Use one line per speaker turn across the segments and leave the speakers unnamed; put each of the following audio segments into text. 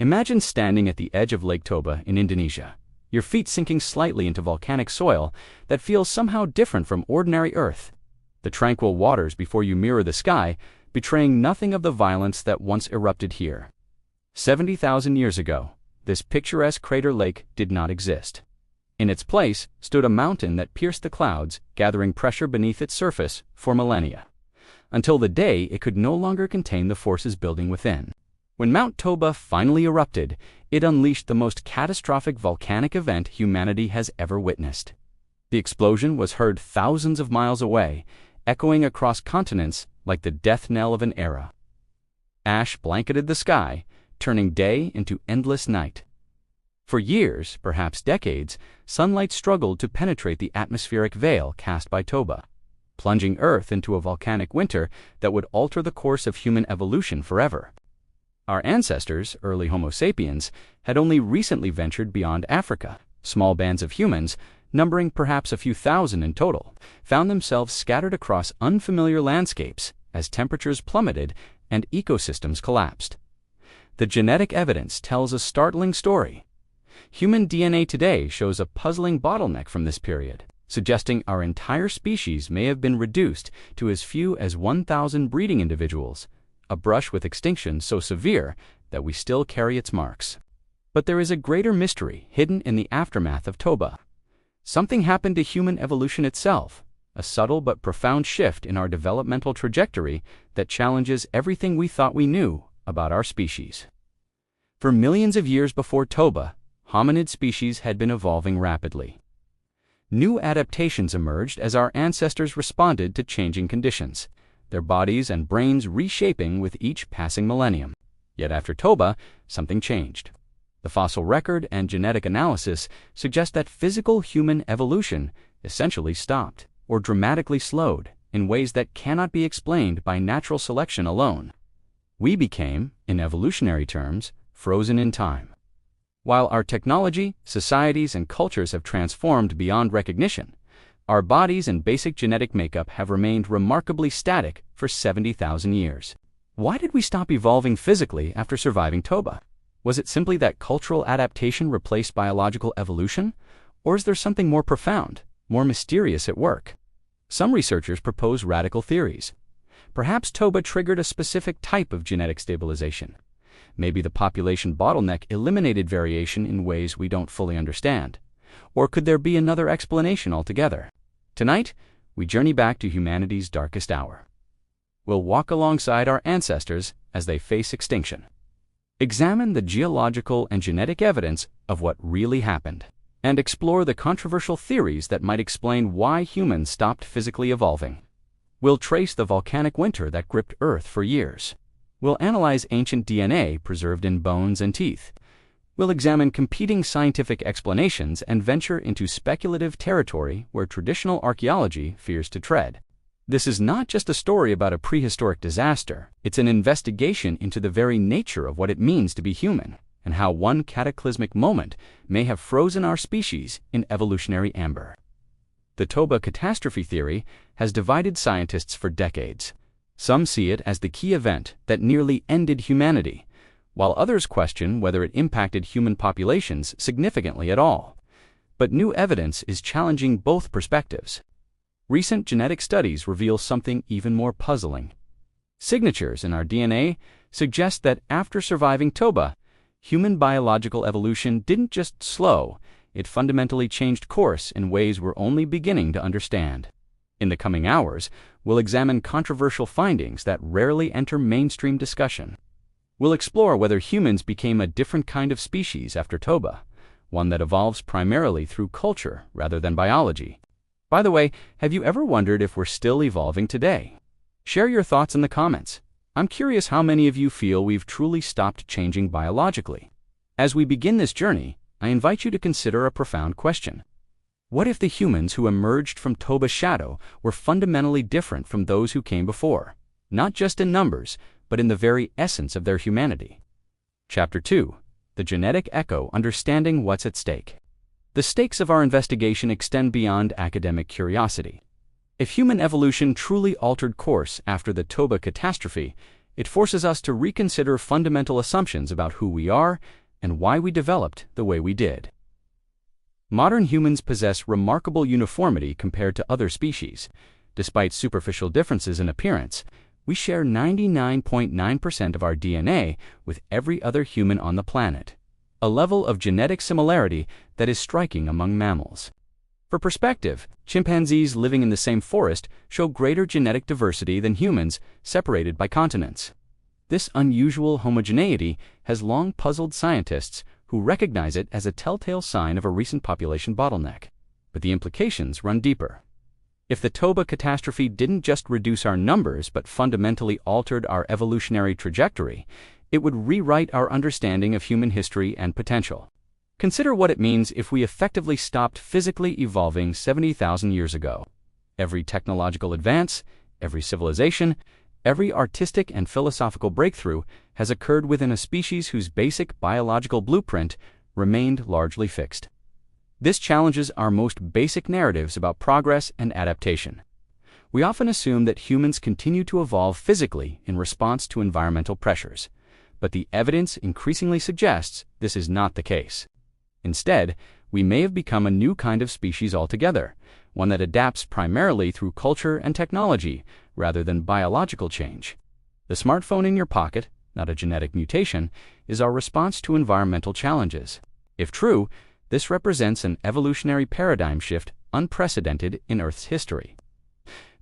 Imagine standing at the edge of Lake Toba in Indonesia, your feet sinking slightly into volcanic soil that feels somehow different from ordinary earth. The tranquil waters before you mirror the sky, betraying nothing of the violence that once erupted here. 70,000 years ago, this picturesque crater lake did not exist. In its place stood a mountain that pierced the clouds, gathering pressure beneath its surface for millennia, until the day it could no longer contain the forces building within. When Mount Toba finally erupted, it unleashed the most catastrophic volcanic event humanity has ever witnessed. The explosion was heard thousands of miles away, echoing across continents like the death knell of an era. Ash blanketed the sky, turning day into endless night. For years, perhaps decades, sunlight struggled to penetrate the atmospheric veil cast by Toba, plunging Earth into a volcanic winter that would alter the course of human evolution forever. Our ancestors, early Homo sapiens, had only recently ventured beyond Africa. Small bands of humans, numbering perhaps a few thousand in total, found themselves scattered across unfamiliar landscapes as temperatures plummeted and ecosystems collapsed. The genetic evidence tells a startling story. Human DNA today shows a puzzling bottleneck from this period, suggesting our entire species may have been reduced to as few as 1,000 breeding individuals, a brush with extinction so severe that we still carry its marks. But there is a greater mystery hidden in the aftermath of Toba. Something happened to human evolution itself, a subtle but profound shift in our developmental trajectory that challenges everything we thought we knew about our species. For millions of years before Toba, hominid species had been evolving rapidly. New adaptations emerged as our ancestors responded to changing conditions, their bodies and brains reshaping with each passing millennium. Yet after Toba, something changed. The fossil record and genetic analysis suggest that physical human evolution essentially stopped or dramatically slowed in ways that cannot be explained by natural selection alone. We became, in evolutionary terms, frozen in time. While our technology, societies, and cultures have transformed beyond recognition, our bodies and basic genetic makeup have remained remarkably static for 70,000 years. Why did we stop evolving physically after surviving Toba? Was it simply that cultural adaptation replaced biological evolution? Or is there something more profound, more mysterious at work? Some researchers propose radical theories. Perhaps Toba triggered a specific type of genetic stabilization. Maybe the population bottleneck eliminated variation in ways we don't fully understand. Or could there be another explanation altogether? Tonight, we journey back to humanity's darkest hour. We'll walk alongside our ancestors as they face extinction. Examine the geological and genetic evidence of what really happened, and explore the controversial theories that might explain why humans stopped physically evolving. We'll trace the volcanic winter that gripped Earth for years. We'll analyze ancient DNA preserved in bones and teeth. We'll examine competing scientific explanations and venture into speculative territory where traditional archaeology fears to tread. This is not just a story about a prehistoric disaster. It's an investigation into the very nature of what it means to be human, and how one cataclysmic moment may have frozen our species in evolutionary amber. The Toba catastrophe theory has divided scientists for decades. Some see it as the key event that nearly ended humanity, while others question whether it impacted human populations significantly at all. But new evidence is challenging both perspectives. Recent genetic studies reveal something even more puzzling. Signatures in our DNA suggest that after surviving Toba, human biological evolution didn't just slow, it fundamentally changed course in ways we're only beginning to understand. In the coming hours, we'll examine controversial findings that rarely enter mainstream discussion. We'll explore whether humans became a different kind of species after Toba, one that evolves primarily through culture rather than biology. By the way, have you ever wondered if we're still evolving today? Share your thoughts in the comments. I'm curious how many of you feel we've truly stopped changing biologically. As we begin this journey, I invite you to consider a profound question. What if the humans who emerged from Toba's shadow were fundamentally different from those who came before, not just in numbers, but in the very essence of their humanity? Chapter 2. The Genetic Echo: Understanding What's at Stake. The stakes of our investigation extend beyond academic curiosity. If human evolution truly altered course after the Toba catastrophe, It forces us to reconsider fundamental assumptions about who we are and why we developed the way we did. Modern humans possess remarkable uniformity compared to other species. Despite superficial differences in appearance, we share 99.9% of our DNA with every other human on the planet, a level of genetic similarity that is striking among mammals. For perspective, chimpanzees living in the same forest show greater genetic diversity than humans separated by continents. This unusual homogeneity has long puzzled scientists who recognize it as a telltale sign of a recent population bottleneck. But the implications run deeper. If the Toba catastrophe didn't just reduce our numbers but fundamentally altered our evolutionary trajectory, it would rewrite our understanding of human history and potential. Consider what it means if we effectively stopped physically evolving 70,000 years ago. Every technological advance, every civilization, every artistic and philosophical breakthrough has occurred within a species whose basic biological blueprint remained largely fixed. This challenges our most basic narratives about progress and adaptation. We often assume that humans continue to evolve physically in response to environmental pressures, but the evidence increasingly suggests this is not the case. Instead, we may have become a new kind of species altogether, one that adapts primarily through culture and technology rather than biological change. The smartphone in your pocket, not a genetic mutation, is our response to environmental challenges. If true, this represents an evolutionary paradigm shift unprecedented in Earth's history.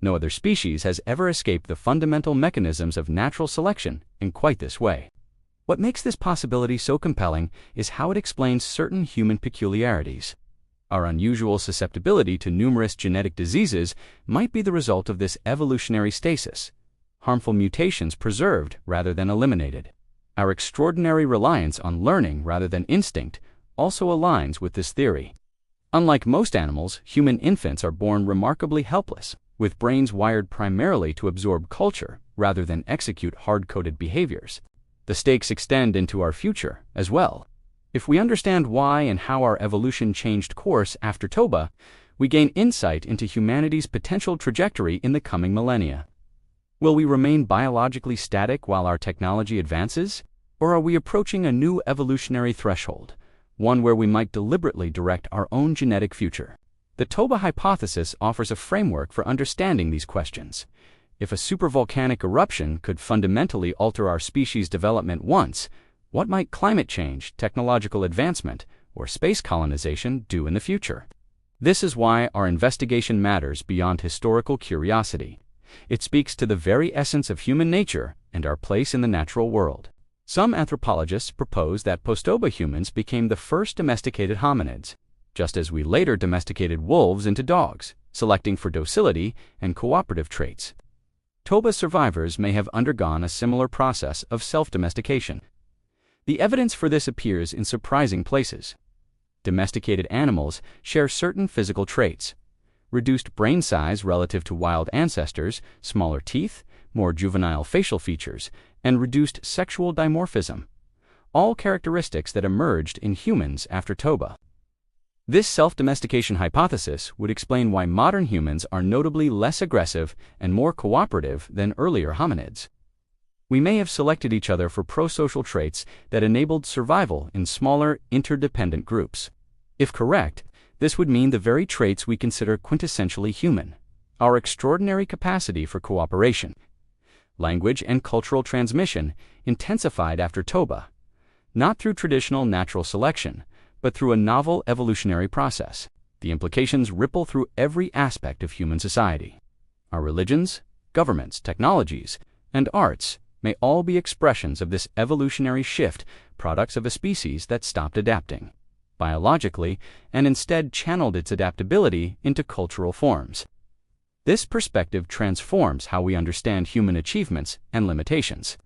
No other species has ever escaped the fundamental mechanisms of natural selection in quite this way. What makes this possibility so compelling is how it explains certain human peculiarities. Our unusual susceptibility to numerous genetic diseases might be the result of this evolutionary stasis, harmful mutations preserved rather than eliminated. Our extraordinary reliance on learning rather than instinct also aligns with this theory. Unlike most animals, human infants are born remarkably helpless, with brains wired primarily to absorb culture rather than execute hard-coded behaviors. The stakes extend into our future as well. If we understand why and how our evolution changed course after Toba, we gain insight into humanity's potential trajectory in the coming millennia. Will we remain biologically static while our technology advances? Or are we approaching a new evolutionary threshold, one where we might deliberately direct our own genetic future? The Toba hypothesis offers a framework for understanding these questions. If a supervolcanic eruption could fundamentally alter our species' development once, what might climate change, technological advancement, or space colonization do in the future? This is why our investigation matters beyond historical curiosity. It speaks to the very essence of human nature and our place in the natural world. Some anthropologists propose that post-Toba humans became the first domesticated hominids, just as we later domesticated wolves into dogs, selecting for docility and cooperative traits. Toba survivors may have undergone a similar process of self-domestication. The evidence for this appears in surprising places. Domesticated animals share certain physical traits: reduced brain size relative to wild ancestors, smaller teeth, more juvenile facial features, and reduced sexual dimorphism, all characteristics that emerged in humans after Toba. This self-domestication hypothesis would explain why modern humans are notably less aggressive and more cooperative than earlier hominids. We may have selected each other for prosocial traits that enabled survival in smaller, interdependent groups. If correct, this would mean the very traits we consider quintessentially human: our extraordinary capacity for cooperation. Language and cultural transmission intensified after Toba, not through traditional natural selection, but through a novel evolutionary process. The implications ripple through every aspect of human society. Our religions, governments, technologies, and arts may all be expressions of this evolutionary shift, products of a species that stopped adapting biologically and instead channeled its adaptability into cultural forms. This perspective transforms how we understand human achievements and limitations.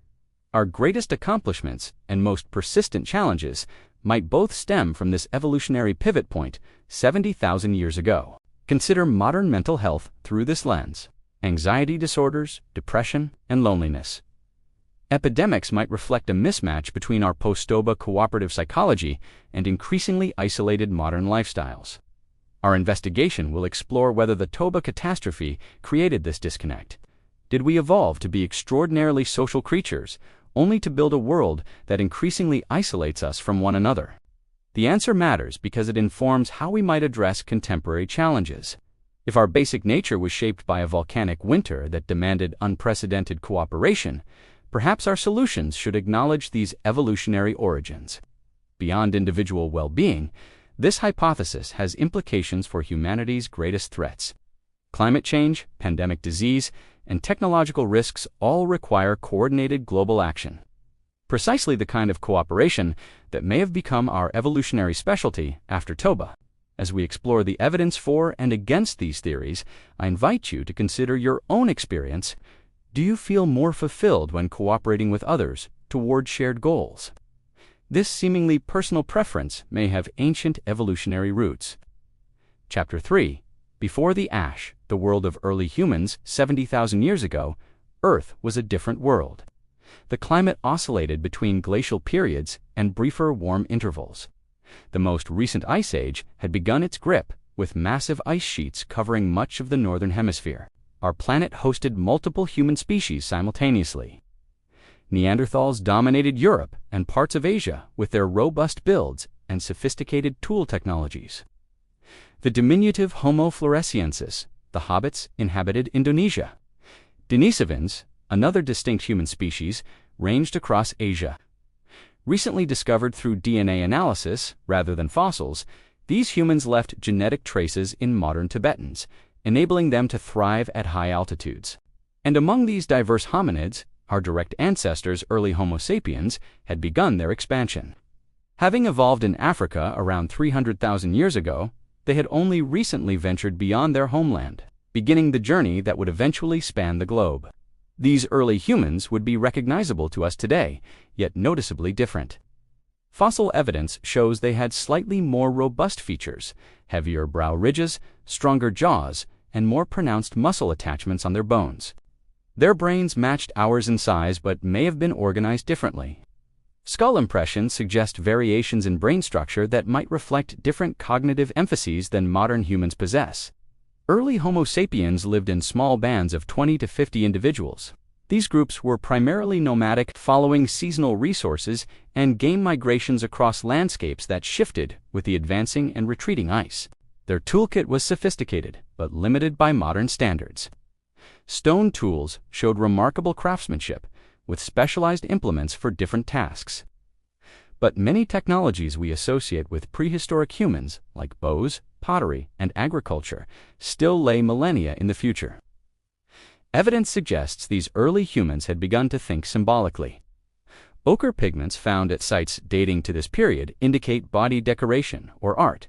Our greatest accomplishments and most persistent challenges might both stem from this evolutionary pivot point 70,000 years ago. Consider modern mental health through this lens: anxiety disorders, depression, and loneliness. Epidemics might reflect a mismatch between our post-Toba cooperative psychology and increasingly isolated modern lifestyles. Our investigation will explore whether the Toba catastrophe created this disconnect, did we evolve to be extraordinarily social creatures, only to build a world that increasingly isolates us from one another? The answer matters because it informs how we might address contemporary challenges. If our basic nature was shaped by a volcanic winter that demanded unprecedented cooperation, perhaps our solutions should acknowledge these evolutionary origins. Beyond individual well-being, this hypothesis has implications for humanity's greatest threats. Climate change, pandemic disease, and technological risks all require coordinated global action. Precisely the kind of cooperation that may have become our evolutionary specialty after Toba. As we explore the evidence for and against these theories, I invite you to consider your own experience. Do you feel more fulfilled when cooperating with others toward shared goals? This seemingly personal preference may have ancient evolutionary roots. Chapter 3. Before the ash, the world of early humans 70,000 years ago, Earth was a different world. The climate oscillated between glacial periods and briefer warm intervals. The most recent ice age had begun its grip, with massive ice sheets covering much of the northern hemisphere. Our planet hosted multiple human species simultaneously. Neanderthals dominated Europe and parts of Asia with their robust builds and sophisticated tool technologies. The diminutive Homo floresiensis, the hobbits, inhabited Indonesia. Denisovans, another distinct human species, ranged across Asia. Recently discovered through DNA analysis rather than fossils, these humans left genetic traces in modern Tibetans, enabling them to thrive at high altitudes. And among these diverse hominids, our direct ancestors, early Homo sapiens, had begun their expansion. Having evolved in Africa around 300,000 years ago, they had only recently ventured beyond their homeland, beginning the journey that would eventually span the globe. These early humans would be recognizable to us today, yet noticeably different. Fossil evidence shows they had slightly more robust features, heavier brow ridges, stronger jaws, and more pronounced muscle attachments on their bones. Their brains matched ours in size but may have been organized differently. Skull impressions suggest variations in brain structure that might reflect different cognitive emphases than modern humans possess. Early Homo sapiens lived in small bands of 20 to 50 individuals. These groups were primarily nomadic, following seasonal resources and game migrations across landscapes that shifted with the advancing and retreating ice. Their toolkit was sophisticated, but limited by modern standards. Stone tools showed remarkable craftsmanship, with specialized implements for different tasks. But many technologies we associate with prehistoric humans, like bows, pottery, and agriculture, still lay millennia in the future. Evidence suggests these early humans had begun to think symbolically. Ochre pigments found at sites dating to this period indicate body decoration or art.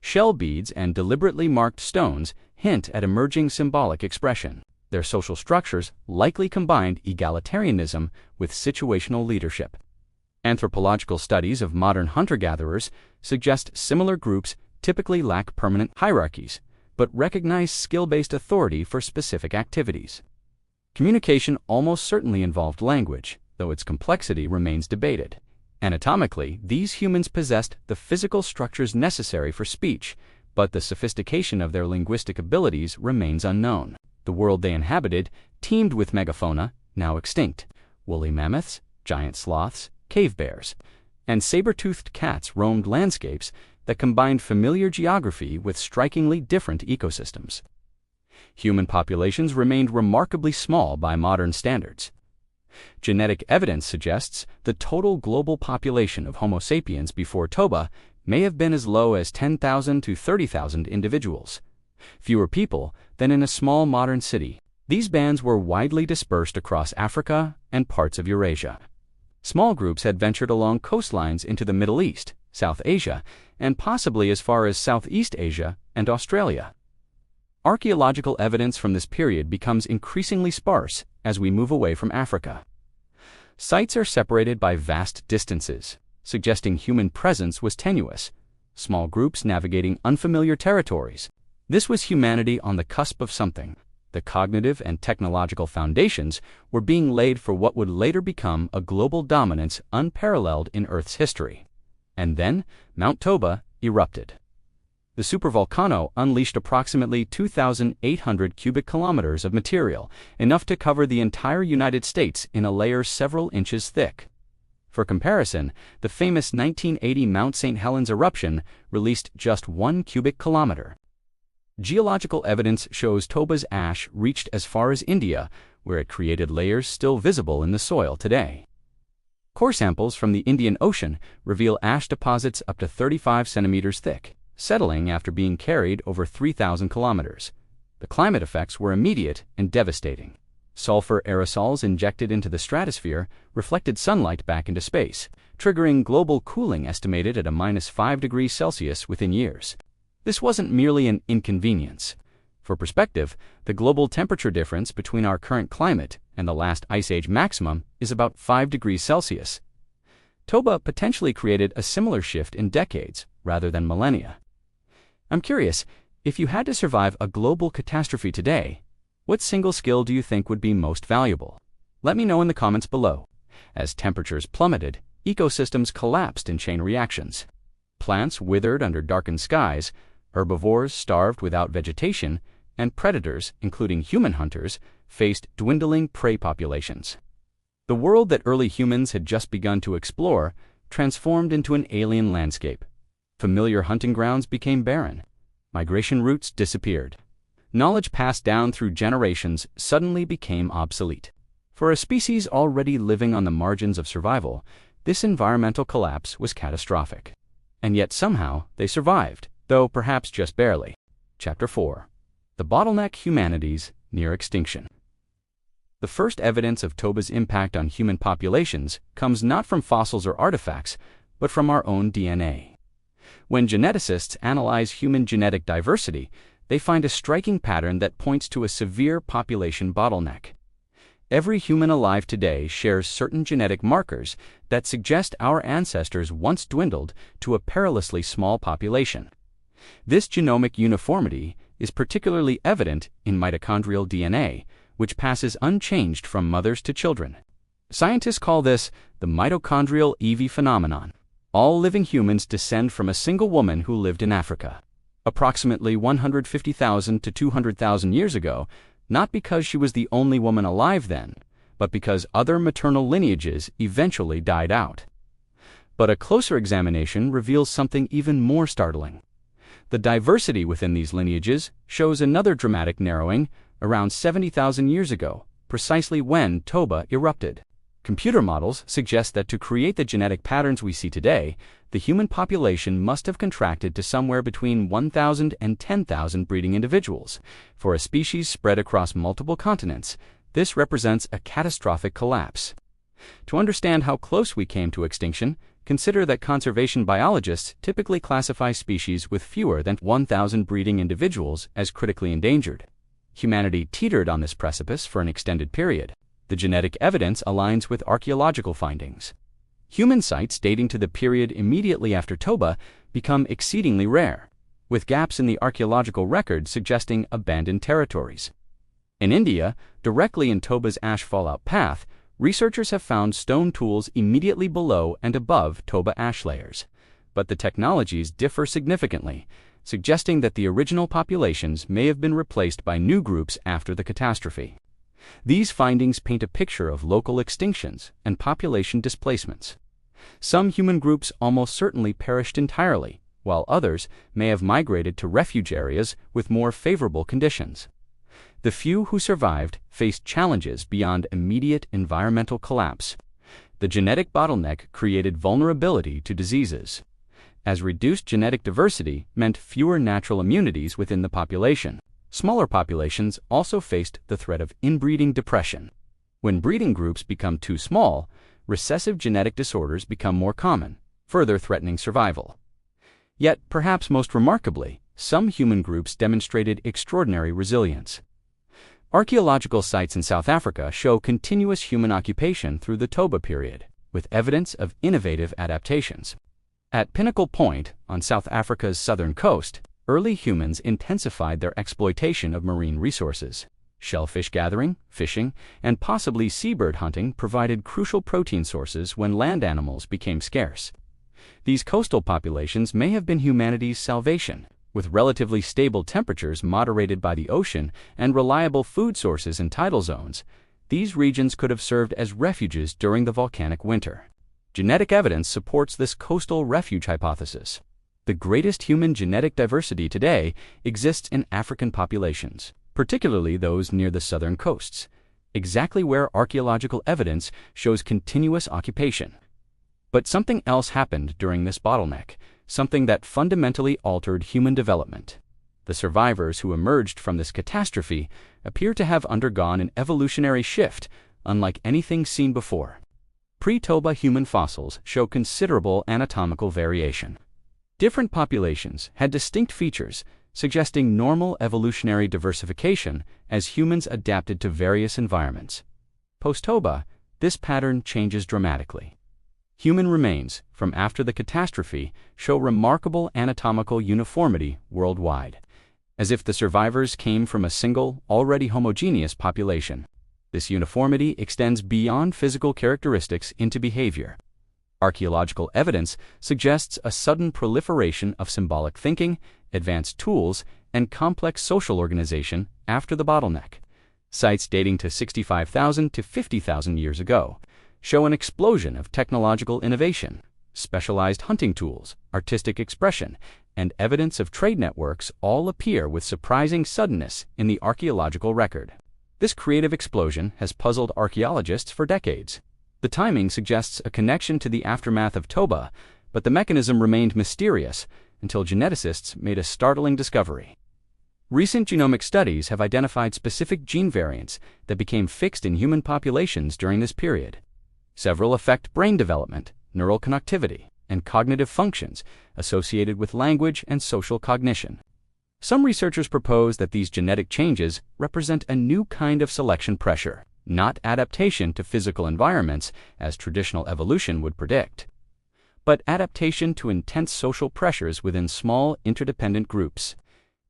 Shell beads and deliberately marked stones hint at emerging symbolic expression. Their social structures likely combined egalitarianism with situational leadership. Anthropological studies of modern hunter-gatherers suggest similar groups typically lack permanent hierarchies, but recognize skill-based authority for specific activities. Communication almost certainly involved language, though its complexity remains debated. Anatomically, these humans possessed the physical structures necessary for speech, but the sophistication of their linguistic abilities remains unknown. The world they inhabited teemed with megafauna, now extinct. Woolly mammoths, giant sloths, cave bears, and saber-toothed cats roamed landscapes that combined familiar geography with strikingly different ecosystems. Human populations remained remarkably small by modern standards. Genetic evidence suggests the total global population of Homo sapiens before Toba may have been as low as 10,000 to 30,000 individuals, fewer people than in a small modern city. These bands were widely dispersed across Africa and parts of Eurasia. Small groups had ventured along coastlines into the Middle East, South Asia, and possibly as far as Southeast Asia and Australia. Archaeological evidence from this period becomes increasingly sparse as we move away from Africa. Sites are separated by vast distances, suggesting human presence was tenuous, small groups navigating unfamiliar territories. This was humanity on the cusp of something. The cognitive and technological foundations were being laid for what would later become a global dominance unparalleled in Earth's history. And then, Mount Toba erupted. The supervolcano unleashed approximately 2,800 cubic kilometers of material, enough to cover the entire United States in a layer several inches thick. For comparison, the famous 1980 Mount St. Helens eruption released just 1 cubic kilometer. Geological evidence shows Toba's ash reached as far as India, where it created layers still visible in the soil today. Core samples from the Indian Ocean reveal ash deposits up to 35 centimeters thick, settling after being carried over 3,000 kilometers. The climate effects were immediate and devastating. Sulfur aerosols injected into the stratosphere reflected sunlight back into space, triggering global cooling estimated at a -5 degrees Celsius within years. This wasn't merely an inconvenience. For perspective, the global temperature difference between our current climate and the last ice age maximum is about 5 degrees Celsius. Toba potentially created a similar shift in decades rather than millennia. I'm curious, if you had to survive a global catastrophe today, what single skill do you think would be most valuable? Let me know in the comments below. As temperatures plummeted, ecosystems collapsed in chain reactions. Plants withered under darkened skies, herbivores starved without vegetation, and predators, including human hunters, faced dwindling prey populations. The world that early humans had just begun to explore transformed into an alien landscape. Familiar hunting grounds became barren. Migration routes disappeared. Knowledge passed down through generations suddenly became obsolete. For a species already living on the margins of survival, this environmental collapse was catastrophic. And yet somehow they survived, though perhaps just barely. Chapter 4. The bottleneck humanities near extinction. The first evidence of Toba's impact on human populations comes not from fossils or artifacts, but from our own DNA. When geneticists analyze human genetic diversity, they find a striking pattern that points to a severe population bottleneck. Every human alive today shares certain genetic markers that suggest our ancestors once dwindled to a perilously small population. This genomic uniformity is particularly evident in mitochondrial DNA, which passes unchanged from mothers to children. Scientists call this the mitochondrial EV phenomenon. All living humans descend from a single woman who lived in Africa, approximately 150,000 to 200,000 years ago, not because she was the only woman alive then, but because other maternal lineages eventually died out. But a closer examination reveals something even more startling. The diversity within these lineages shows another dramatic narrowing around 70,000 years ago, precisely when Toba erupted. Computer models suggest that to create the genetic patterns we see today, the human population must have contracted to somewhere between 1,000 and 10,000 breeding individuals. For a species spread across multiple continents, this represents a catastrophic collapse. To understand how close we came to extinction, consider that conservation biologists typically classify species with fewer than 1,000 breeding individuals as critically endangered. Humanity teetered on this precipice for an extended period. The genetic evidence aligns with archaeological findings. Human sites dating to the period immediately after Toba become exceedingly rare, with gaps in the archaeological record suggesting abandoned territories. In India, directly in Toba's ash fallout path, researchers have found stone tools immediately below and above Toba ash layers. But the technologies differ significantly, suggesting that the original populations may have been replaced by new groups after the catastrophe. These findings paint a picture of local extinctions and population displacements. Some human groups almost certainly perished entirely, while others may have migrated to refuge areas with more favorable conditions. The few who survived faced challenges beyond immediate environmental collapse. The genetic bottleneck created vulnerability to diseases, as reduced genetic diversity meant fewer natural immunities within the population. Smaller populations also faced the threat of inbreeding depression. When breeding groups become too small, recessive genetic disorders become more common, further threatening survival. Yet, perhaps most remarkably, some human groups demonstrated extraordinary resilience. Archaeological sites in South Africa show continuous human occupation through the Toba period, with evidence of innovative adaptations. At Pinnacle Point, on South Africa's southern coast, early humans intensified their exploitation of marine resources. Shellfish gathering, fishing, and possibly seabird hunting provided crucial protein sources when land animals became scarce. These coastal populations may have been humanity's salvation, With relatively stable temperatures moderated by the ocean and reliable food sources in tidal zones, these regions could have served as refuges during the volcanic winter. Genetic evidence supports this coastal refuge hypothesis. The greatest human genetic diversity today exists in African populations, particularly those near the southern coasts, exactly where archaeological evidence shows continuous occupation. But something else happened during this bottleneck, something that fundamentally altered human development. The survivors who emerged from this catastrophe appear to have undergone an evolutionary shift unlike anything seen before. Pre-Toba human fossils show considerable anatomical variation. Different populations had distinct features, suggesting normal evolutionary diversification as humans adapted to various environments. Post-Toba, this pattern changes dramatically. Human remains from after the catastrophe show remarkable anatomical uniformity worldwide, as if the survivors came from a single, already homogeneous population. This uniformity extends beyond physical characteristics into behavior. Archaeological evidence suggests a sudden proliferation of symbolic thinking, advanced tools, and complex social organization after the bottleneck. Sites dating to 65,000 to 50,000 years ago show an explosion of technological innovation, specialized hunting tools, artistic expression, and evidence of trade networks all appear with surprising suddenness in the archaeological record. This creative explosion has puzzled archaeologists for decades. The timing suggests a connection to the aftermath of Toba, but the mechanism remained mysterious until geneticists made a startling discovery. Recent genomic studies have identified specific gene variants that became fixed in human populations during this period. Several affect brain development, neural connectivity, and cognitive functions associated with language and social cognition. Some researchers propose that these genetic changes represent a new kind of selection pressure, not adaptation to physical environments as traditional evolution would predict, but adaptation to intense social pressures within small, interdependent groups.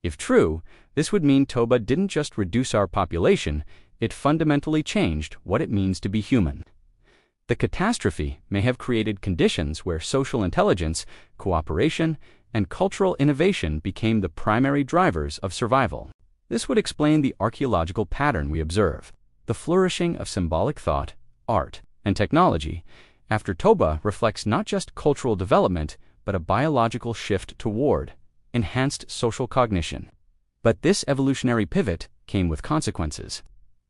If true, this would mean Toba didn't just reduce our population, it fundamentally changed what it means to be human. The catastrophe may have created conditions where social intelligence, cooperation, and cultural innovation became the primary drivers of survival. This would explain the archaeological pattern we observe. The flourishing of symbolic thought, art, and technology after Toba reflects not just cultural development, but a biological shift toward enhanced social cognition. But this evolutionary pivot came with consequences.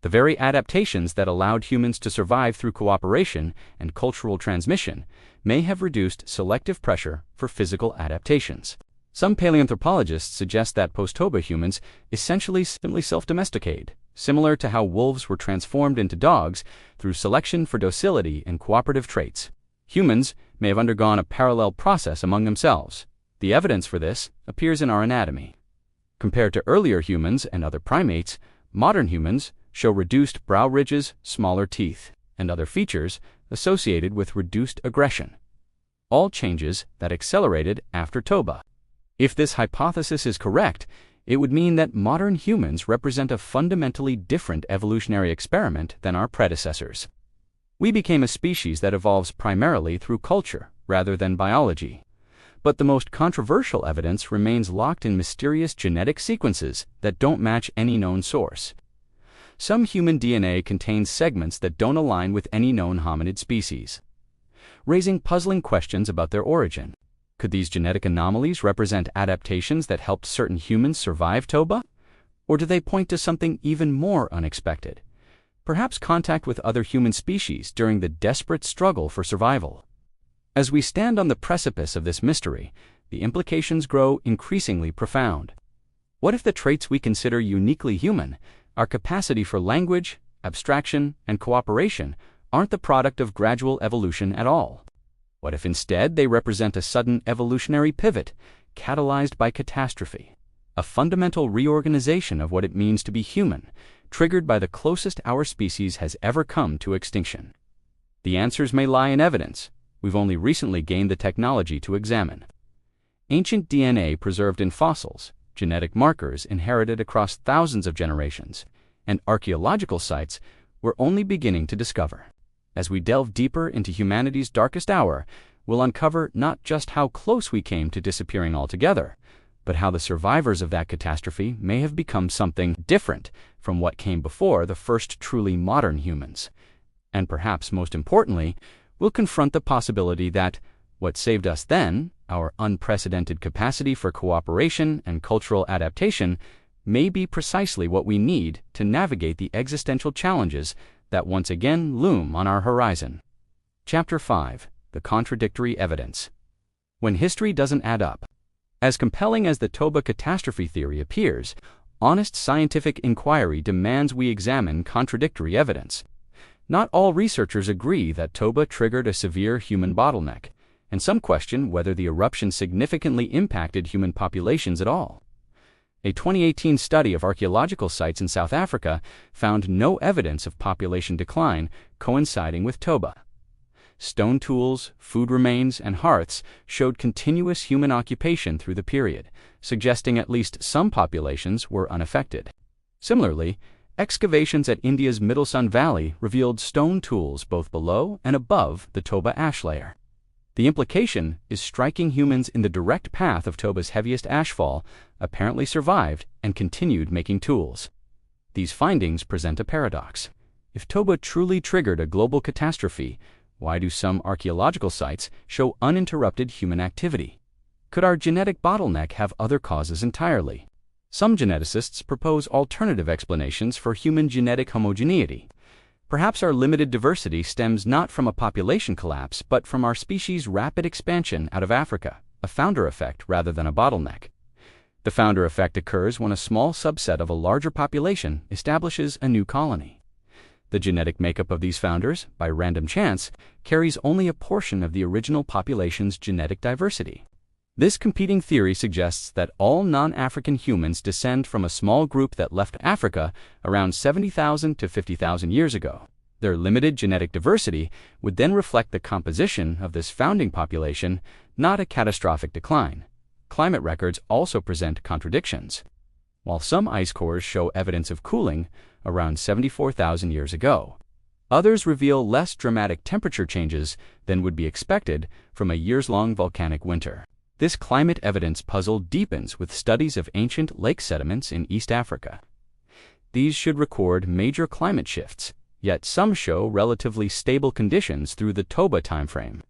The very adaptations that allowed humans to survive through cooperation and cultural transmission may have reduced selective pressure for physical adaptations. Some paleoanthropologists suggest that post-Toba humans essentially simply self-domesticated, similar to how wolves were transformed into dogs through selection for docility and cooperative traits. Humans may have undergone a parallel process among themselves. The evidence for this appears in our anatomy. Compared to earlier humans and other primates, modern humans show reduced brow ridges, smaller teeth, and other features associated with reduced aggression. All changes that accelerated after Toba. If this hypothesis is correct, it would mean that modern humans represent a fundamentally different evolutionary experiment than our predecessors. We became a species that evolves primarily through culture rather than biology. But the most controversial evidence remains locked in mysterious genetic sequences that don't match any known source. Some human DNA contains segments that don't align with any known hominid species, raising puzzling questions about their origin. Could these genetic anomalies represent adaptations that helped certain humans survive Toba? Or do they point to something even more unexpected? Perhaps contact with other human species during the desperate struggle for survival. As we stand on the precipice of this mystery, the implications grow increasingly profound. What if the traits we consider uniquely human, our capacity for language, abstraction, and cooperation, aren't the product of gradual evolution at all? What if instead they represent a sudden evolutionary pivot, catalyzed by catastrophe, a fundamental reorganization of what it means to be human, triggered by the closest our species has ever come to extinction? The answers may lie in evidence we've only recently gained the technology to examine. Ancient DNA preserved in fossils, genetic markers inherited across thousands of generations, and archaeological sites we're only beginning to discover. As we delve deeper into humanity's darkest hour, we'll uncover not just how close we came to disappearing altogether, but how the survivors of that catastrophe may have become something different from what came before the first truly modern humans. And perhaps most importantly, we'll confront the possibility that what saved us then, our unprecedented capacity for cooperation and cultural adaptation, may be precisely what we need to navigate the existential challenges that once again loom on our horizon. Chapter 5. The Contradictory Evidence. When history doesn't add up. As compelling as the Toba catastrophe theory appears, honest scientific inquiry demands we examine contradictory evidence. Not all researchers agree that Toba triggered a severe human bottleneck, and some question whether the eruption significantly impacted human populations at all. A 2018 study of archaeological sites in South Africa found no evidence of population decline coinciding with Toba. Stone tools, food remains, and hearths showed continuous human occupation through the period, suggesting at least some populations were unaffected. Similarly, excavations at India's Middle Sun Valley revealed stone tools both below and above the Toba ash layer. The implication is striking humans in the direct path of Toba's heaviest ashfall apparently survived and continued making tools. These findings present a paradox. If Toba truly triggered a global catastrophe, why do some archaeological sites show uninterrupted human activity? Could our genetic bottleneck have other causes entirely? Some geneticists propose alternative explanations for human genetic homogeneity. Perhaps our limited diversity stems not from a population collapse, but from our species' rapid expansion out of Africa, a founder effect rather than a bottleneck. The founder effect occurs when a small subset of a larger population establishes a new colony. The genetic makeup of these founders, by random chance, carries only a portion of the original population's genetic diversity. This competing theory suggests that all non-African humans descend from a small group that left Africa around 70,000 to 50,000 years ago. Their limited genetic diversity would then reflect the composition of this founding population, not a catastrophic decline. Climate records also present contradictions. While some ice cores show evidence of cooling around 74,000 years ago, others reveal less dramatic temperature changes than would be expected from a years-long volcanic winter. This climate evidence puzzle deepens with studies of ancient lake sediments in East Africa. These should record major climate shifts, yet some show relatively stable conditions through the Toba timeframe.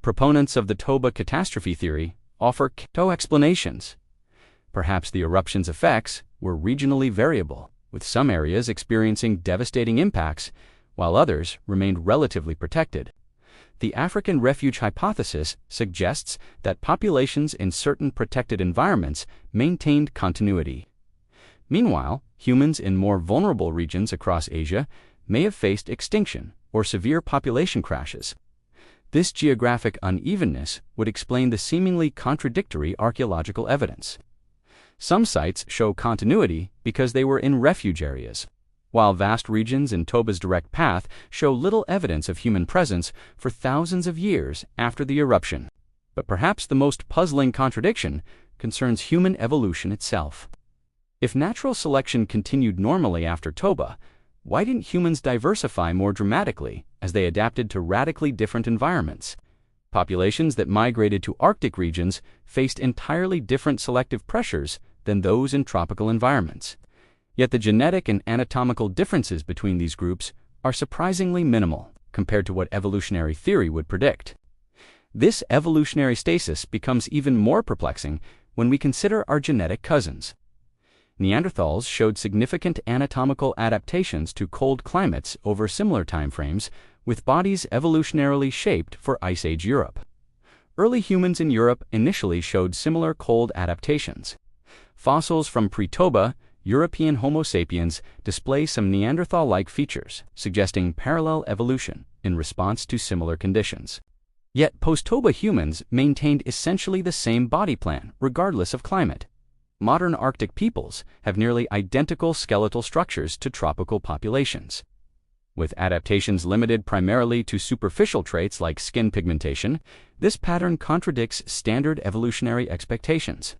Proponents of the Toba catastrophe theory offer two explanations. Perhaps the eruption's effects were regionally variable, with some areas experiencing devastating impacts, while others remained relatively protected. The African refuge hypothesis suggests that populations in certain protected environments maintained continuity. Meanwhile, humans in more vulnerable regions across Asia may have faced extinction or severe population crashes. This geographic unevenness would explain the seemingly contradictory archaeological evidence. Some sites show continuity because they were in refuge areas, while vast regions in Toba's direct path show little evidence of human presence for thousands of years after the eruption. But perhaps the most puzzling contradiction concerns human evolution itself. If natural selection continued normally after Toba, why didn't humans diversify more dramatically as they adapted to radically different environments? Populations that migrated to Arctic regions faced entirely different selective pressures than those in tropical environments. Yet the genetic and anatomical differences between these groups are surprisingly minimal compared to what evolutionary theory would predict. This evolutionary stasis becomes even more perplexing when we consider our genetic cousins. Neanderthals showed significant anatomical adaptations to cold climates over similar timeframes, with bodies evolutionarily shaped for Ice Age Europe. Early humans in Europe initially showed similar cold adaptations. Fossils from pre-Toba European Homo sapiens display some Neanderthal-like features, suggesting parallel evolution in response to similar conditions. Yet post-Toba humans maintained essentially the same body plan, regardless of climate. Modern Arctic peoples have nearly identical skeletal structures to tropical populations. With adaptations limited primarily to superficial traits like skin pigmentation, this pattern contradicts standard evolutionary expectations.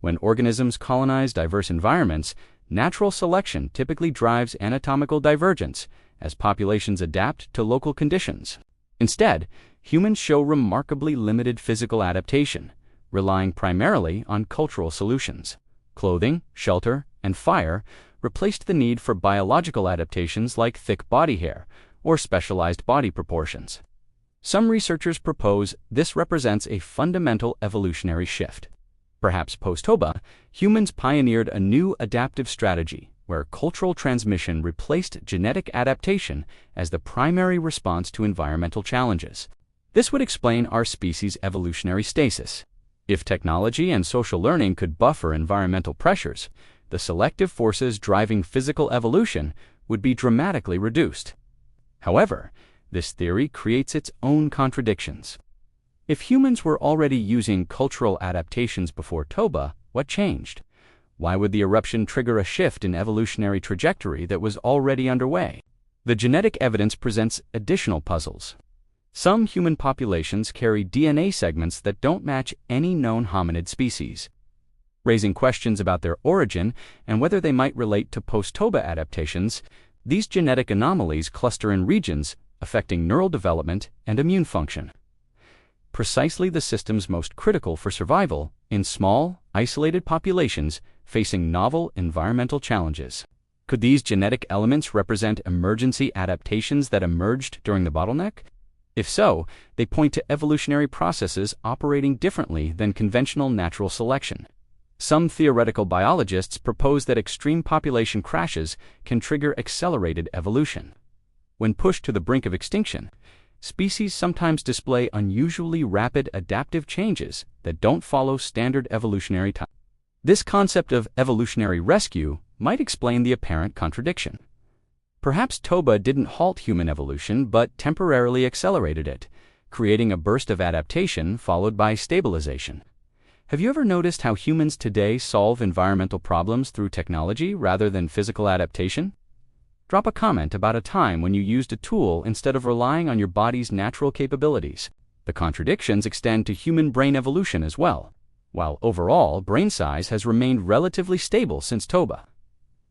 When organisms colonize diverse environments, natural selection typically drives anatomical divergence as populations adapt to local conditions. Instead, humans show remarkably limited physical adaptation, relying primarily on cultural solutions. Clothing, shelter, and fire replaced the need for biological adaptations like thick body hair or specialized body proportions. Some researchers propose this represents a fundamental evolutionary shift. Perhaps post-Toba, humans pioneered a new adaptive strategy where cultural transmission replaced genetic adaptation as the primary response to environmental challenges. This would explain our species' evolutionary stasis. If technology and social learning could buffer environmental pressures, the selective forces driving physical evolution would be dramatically reduced. However, this theory creates its own contradictions. If humans were already using cultural adaptations before Toba, what changed? Why would the eruption trigger a shift in evolutionary trajectory that was already underway? The genetic evidence presents additional puzzles. Some human populations carry DNA segments that don't match any known hominid species, raising questions about their origin and whether they might relate to post-Toba adaptations. These genetic anomalies cluster in regions affecting neural development and immune function, precisely the systems most critical for survival in small, isolated populations facing novel environmental challenges. Could these genetic elements represent emergency adaptations that emerged during the bottleneck? If so, they point to evolutionary processes operating differently than conventional natural selection. Some theoretical biologists propose that extreme population crashes can trigger accelerated evolution. When pushed to the brink of extinction, species sometimes display unusually rapid adaptive changes that don't follow standard evolutionary time. This concept of evolutionary rescue might explain the apparent contradiction. Perhaps Toba didn't halt human evolution but temporarily accelerated it, creating a burst of adaptation followed by stabilization. Have you ever noticed how humans today solve environmental problems through technology rather than physical adaptation? Drop a comment about a time when you used a tool instead of relying on your body's natural capabilities. The contradictions extend to human brain evolution as well. While overall brain size has remained relatively stable since Toba,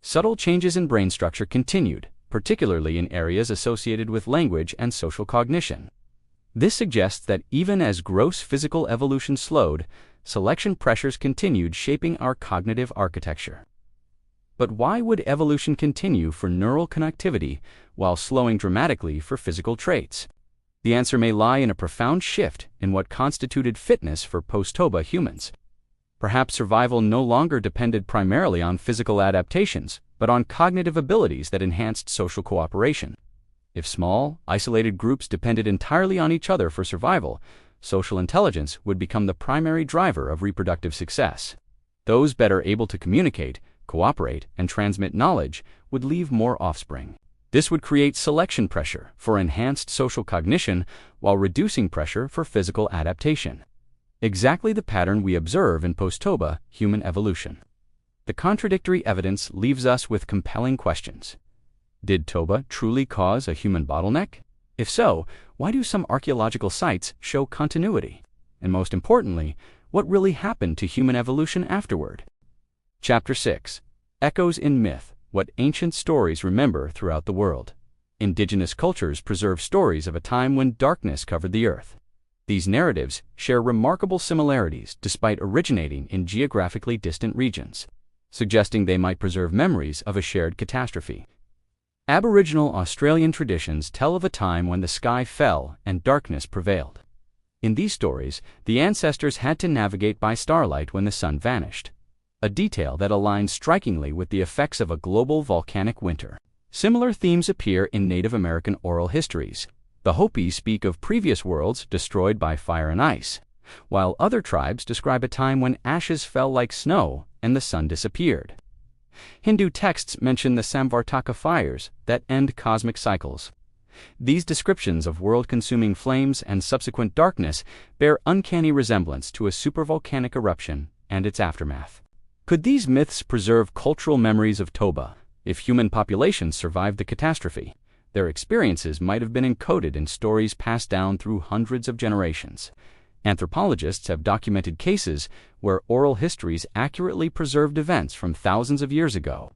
subtle changes in brain structure continued, particularly in areas associated with language and social cognition. This suggests that even as gross physical evolution slowed, selection pressures continued shaping our cognitive architecture. But why would evolution continue for neural connectivity while slowing dramatically for physical traits? The answer may lie in a profound shift in what constituted fitness for post-Toba humans. Perhaps survival no longer depended primarily on physical adaptations, but on cognitive abilities that enhanced social cooperation. If small, isolated groups depended entirely on each other for survival, social intelligence would become the primary driver of reproductive success. Those better able to communicate, cooperate, and transmit knowledge would leave more offspring. This would create selection pressure for enhanced social cognition while reducing pressure for physical adaptation. Exactly the pattern we observe in post-Toba human evolution. The contradictory evidence leaves us with compelling questions. Did Toba truly cause a human bottleneck? If so, why do some archaeological sites show continuity? And most importantly, what really happened to human evolution afterward? Chapter 6. Echoes in Myth: What Ancient Stories Remember Throughout the World. Indigenous cultures preserve stories of a time when darkness covered the earth. These narratives share remarkable similarities despite originating in geographically distant regions, suggesting they might preserve memories of a shared catastrophe. Aboriginal Australian traditions tell of a time when the sky fell and darkness prevailed. In these stories, the ancestors had to navigate by starlight when the sun vanished, a detail that aligns strikingly with the effects of a global volcanic winter. Similar themes appear in Native American oral histories. The Hopi speak of previous worlds destroyed by fire and ice, while other tribes describe a time when ashes fell like snow and the sun disappeared. Hindu texts mention the Samvartaka fires that end cosmic cycles. These descriptions of world-consuming flames and subsequent darkness bear uncanny resemblance to a supervolcanic eruption and its aftermath. Could these myths preserve cultural memories of Toba? If human populations survived the catastrophe, their experiences might have been encoded in stories passed down through hundreds of generations. Anthropologists have documented cases where oral histories accurately preserved events from thousands of years ago.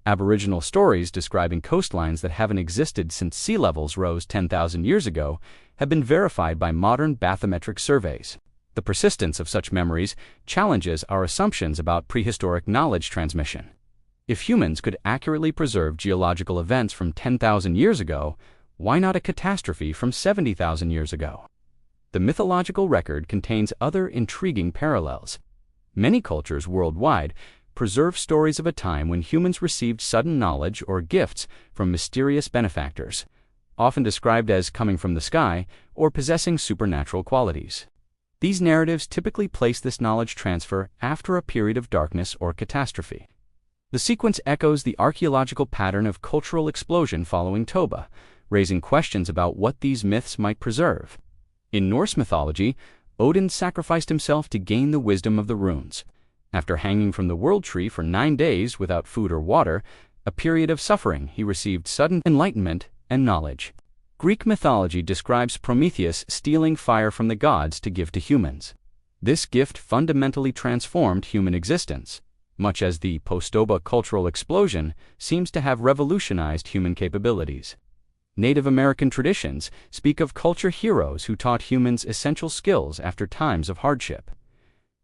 Aboriginal stories describing coastlines that haven't existed since sea levels rose 10,000 years ago have been verified by modern bathymetric surveys. The persistence of such memories challenges our assumptions about prehistoric knowledge transmission. If humans could accurately preserve geological events from 10,000 years ago, why not a catastrophe from 70,000 years ago? The mythological record contains other intriguing parallels. Many cultures worldwide preserve stories of a time when humans received sudden knowledge or gifts from mysterious benefactors, often described as coming from the sky or possessing supernatural qualities. These narratives typically place this knowledge transfer after a period of darkness or catastrophe. The sequence echoes the archaeological pattern of cultural explosion following Toba, raising questions about what these myths might preserve. In Norse mythology, Odin sacrificed himself to gain the wisdom of the runes. After hanging from the world tree for 9 days without food or water, a period of suffering, he received sudden enlightenment and knowledge. Greek mythology describes Prometheus stealing fire from the gods to give to humans. This gift fundamentally transformed human existence, much as the post-Toba cultural explosion seems to have revolutionized human capabilities. Native American traditions speak of culture heroes who taught humans essential skills after times of hardship.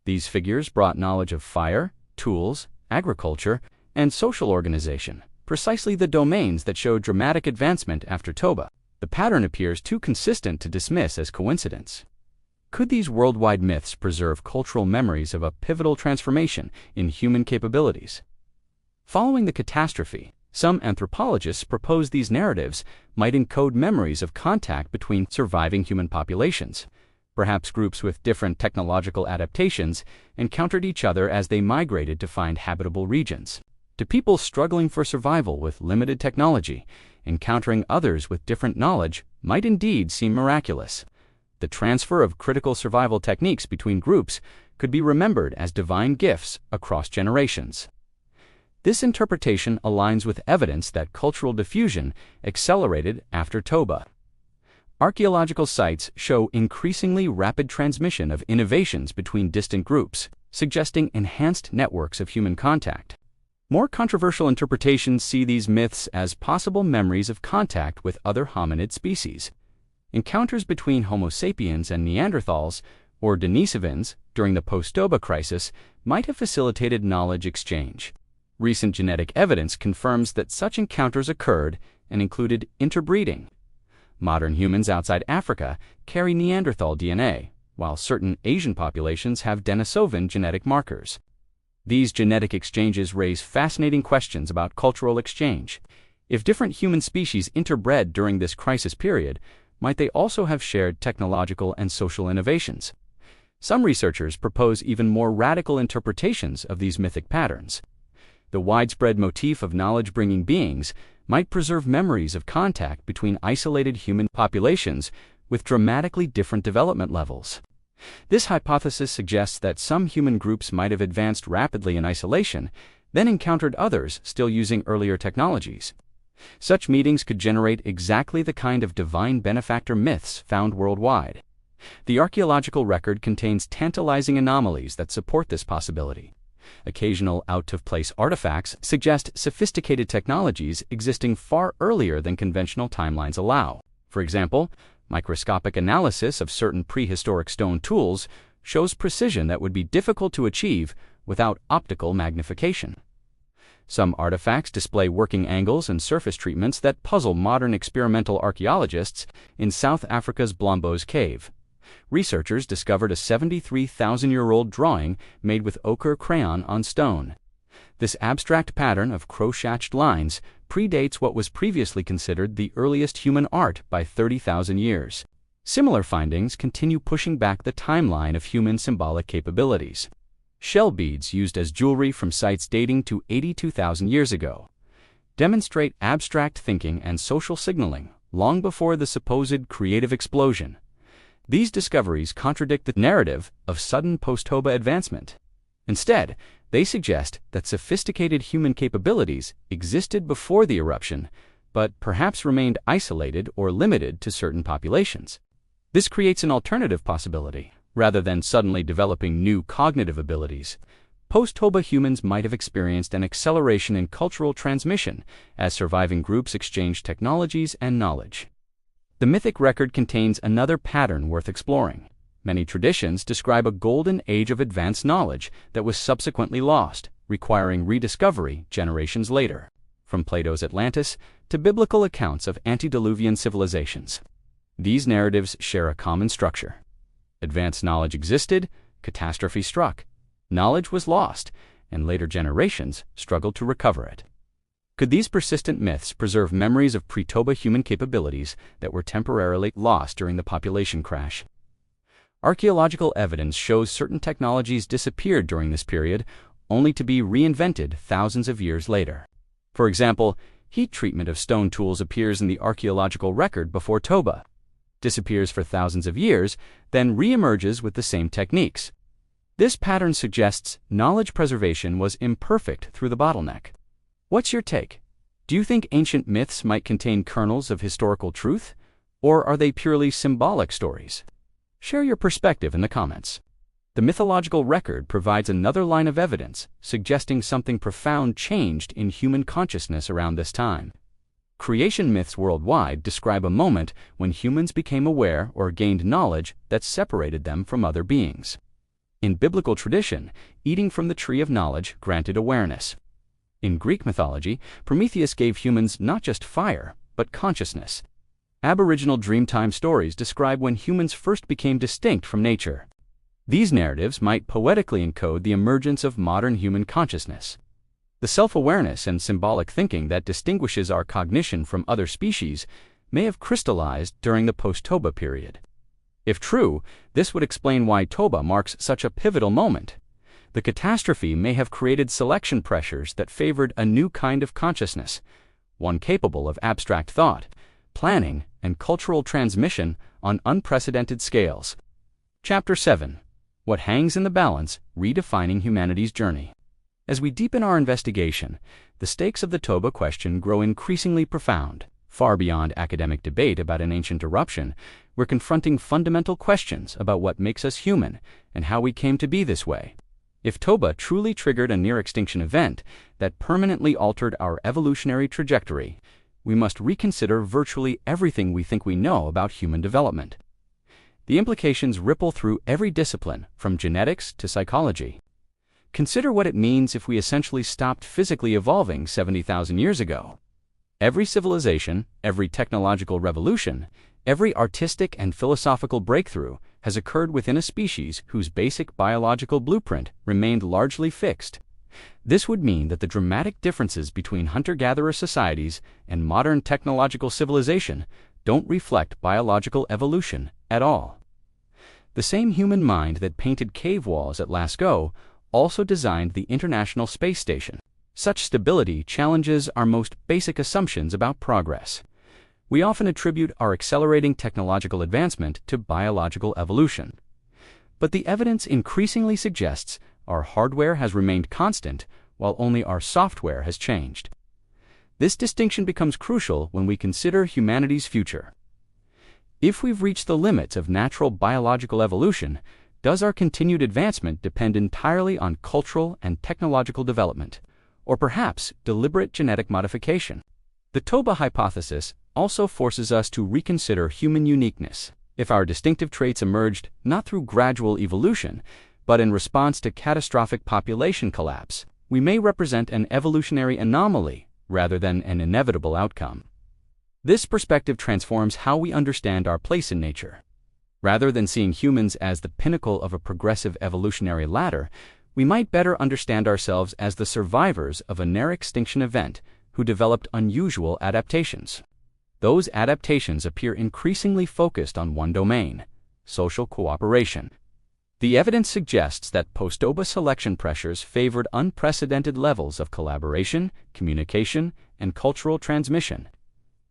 These figures brought knowledge of fire, tools, agriculture, and social organization, precisely the domains that showed dramatic advancement after Toba. The pattern appears too consistent to dismiss as coincidence. Could these worldwide myths preserve cultural memories of a pivotal transformation in human capabilities? Following the catastrophe, some anthropologists propose these narratives might encode memories of contact between surviving human populations. Perhaps groups with different technological adaptations encountered each other as they migrated to find habitable regions. To people struggling for survival with limited technology, encountering others with different knowledge might indeed seem miraculous. The transfer of critical survival techniques between groups could be remembered as divine gifts across generations. This interpretation aligns with evidence that cultural diffusion accelerated after Toba. Archaeological sites show increasingly rapid transmission of innovations between distant groups, suggesting enhanced networks of human contact. More controversial interpretations see these myths as possible memories of contact with other hominid species. Encounters between Homo sapiens and Neanderthals, or Denisovans, during the post-Toba crisis might have facilitated knowledge exchange. Recent genetic evidence confirms that such encounters occurred and included interbreeding. Modern humans outside Africa carry Neanderthal DNA, while certain Asian populations have Denisovan genetic markers. These genetic exchanges raise fascinating questions about cultural exchange. If different human species interbred during this crisis period, might they also have shared technological and social innovations? Some researchers propose even more radical interpretations of these mythic patterns. The widespread motif of knowledge-bringing beings might preserve memories of contact between isolated human populations with dramatically different development levels. This hypothesis suggests that some human groups might have advanced rapidly in isolation, then encountered others still using earlier technologies. Such meetings could generate exactly the kind of divine benefactor myths found worldwide. The archaeological record contains tantalizing anomalies that support this possibility. Occasional out-of-place artifacts suggest sophisticated technologies existing far earlier than conventional timelines allow. For example, microscopic analysis of certain prehistoric stone tools shows precision that would be difficult to achieve without optical magnification. Some artifacts display working angles and surface treatments that puzzle modern experimental archaeologists in South Africa's Blombos Cave. Researchers discovered a 73,000-year-old drawing made with ochre crayon on stone. This abstract pattern of crochetted lines predates what was previously considered the earliest human art by 30,000 years. Similar findings continue pushing back the timeline of human symbolic capabilities. Shell beads used as jewelry from sites dating to 82,000 years ago demonstrate abstract thinking and social signaling long before the supposed creative explosion. These discoveries contradict the narrative of sudden post-Toba advancement. Instead, they suggest that sophisticated human capabilities existed before the eruption, but perhaps remained isolated or limited to certain populations. This creates an alternative possibility. Rather than suddenly developing new cognitive abilities, post-Toba humans might have experienced an acceleration in cultural transmission as surviving groups exchanged technologies and knowledge. The mythic record contains another pattern worth exploring. Many traditions describe a golden age of advanced knowledge that was subsequently lost, requiring rediscovery generations later, from Plato's Atlantis to biblical accounts of antediluvian civilizations. These narratives share a common structure. Advanced knowledge existed, catastrophe struck, knowledge was lost, and later generations struggled to recover it. Could these persistent myths preserve memories of pre-Toba human capabilities that were temporarily lost during the population crash? Archaeological evidence shows certain technologies disappeared during this period, only to be reinvented thousands of years later. For example, heat treatment of stone tools appears in the archaeological record before Toba, disappears for thousands of years, then re-emerges with the same techniques. This pattern suggests knowledge preservation was imperfect through the bottleneck. What's your take? Do you think ancient myths might contain kernels of historical truth, or are they purely symbolic stories? Share your perspective in the comments. The mythological record provides another line of evidence suggesting something profound changed in human consciousness around this time. Creation myths worldwide describe a moment when humans became aware or gained knowledge that separated them from other beings. In biblical tradition, eating from the tree of knowledge granted awareness. In Greek mythology, Prometheus gave humans not just fire, but consciousness. Aboriginal Dreamtime stories describe when humans first became distinct from nature. These narratives might poetically encode the emergence of modern human consciousness. The self-awareness and symbolic thinking that distinguishes our cognition from other species may have crystallized during the post-Toba period. If true, this would explain why Toba marks such a pivotal moment. The catastrophe may have created selection pressures that favored a new kind of consciousness, one capable of abstract thought, planning, and cultural transmission on unprecedented scales. Chapter 7. What hangs in the balance, redefining humanity's journey. As we deepen our investigation, the stakes of the Toba question grow increasingly profound. Far beyond academic debate about an ancient eruption, we're confronting fundamental questions about what makes us human and how we came to be this way. If Toba truly triggered a near-extinction event that permanently altered our evolutionary trajectory, we must reconsider virtually everything we think we know about human development. The implications ripple through every discipline, from genetics to psychology. Consider what it means if we essentially stopped physically evolving 70,000 years ago. Every civilization, every technological revolution, every artistic and philosophical breakthrough has occurred within a species whose basic biological blueprint remained largely fixed. This would mean that the dramatic differences between hunter-gatherer societies and modern technological civilization don't reflect biological evolution at all. The same human mind that painted cave walls at Lascaux also designed the International Space Station. Such stability challenges our most basic assumptions about progress. We often attribute our accelerating technological advancement to biological evolution. But the evidence increasingly suggests our hardware has remained constant while only our software has changed. This distinction becomes crucial when we consider humanity's future. If we've reached the limits of natural biological evolution, does our continued advancement depend entirely on cultural and technological development, or perhaps deliberate genetic modification? The Toba hypothesis also forces us to reconsider human uniqueness. If our distinctive traits emerged not through gradual evolution, but in response to catastrophic population collapse, we may represent an evolutionary anomaly rather than an inevitable outcome. This perspective transforms how we understand our place in nature. Rather than seeing humans as the pinnacle of a progressive evolutionary ladder, we might better understand ourselves as the survivors of a near-extinction event who developed unusual adaptations. Those adaptations appear increasingly focused on one domain: social cooperation. The evidence suggests that post-Toba selection pressures favored unprecedented levels of collaboration, communication, and cultural transmission.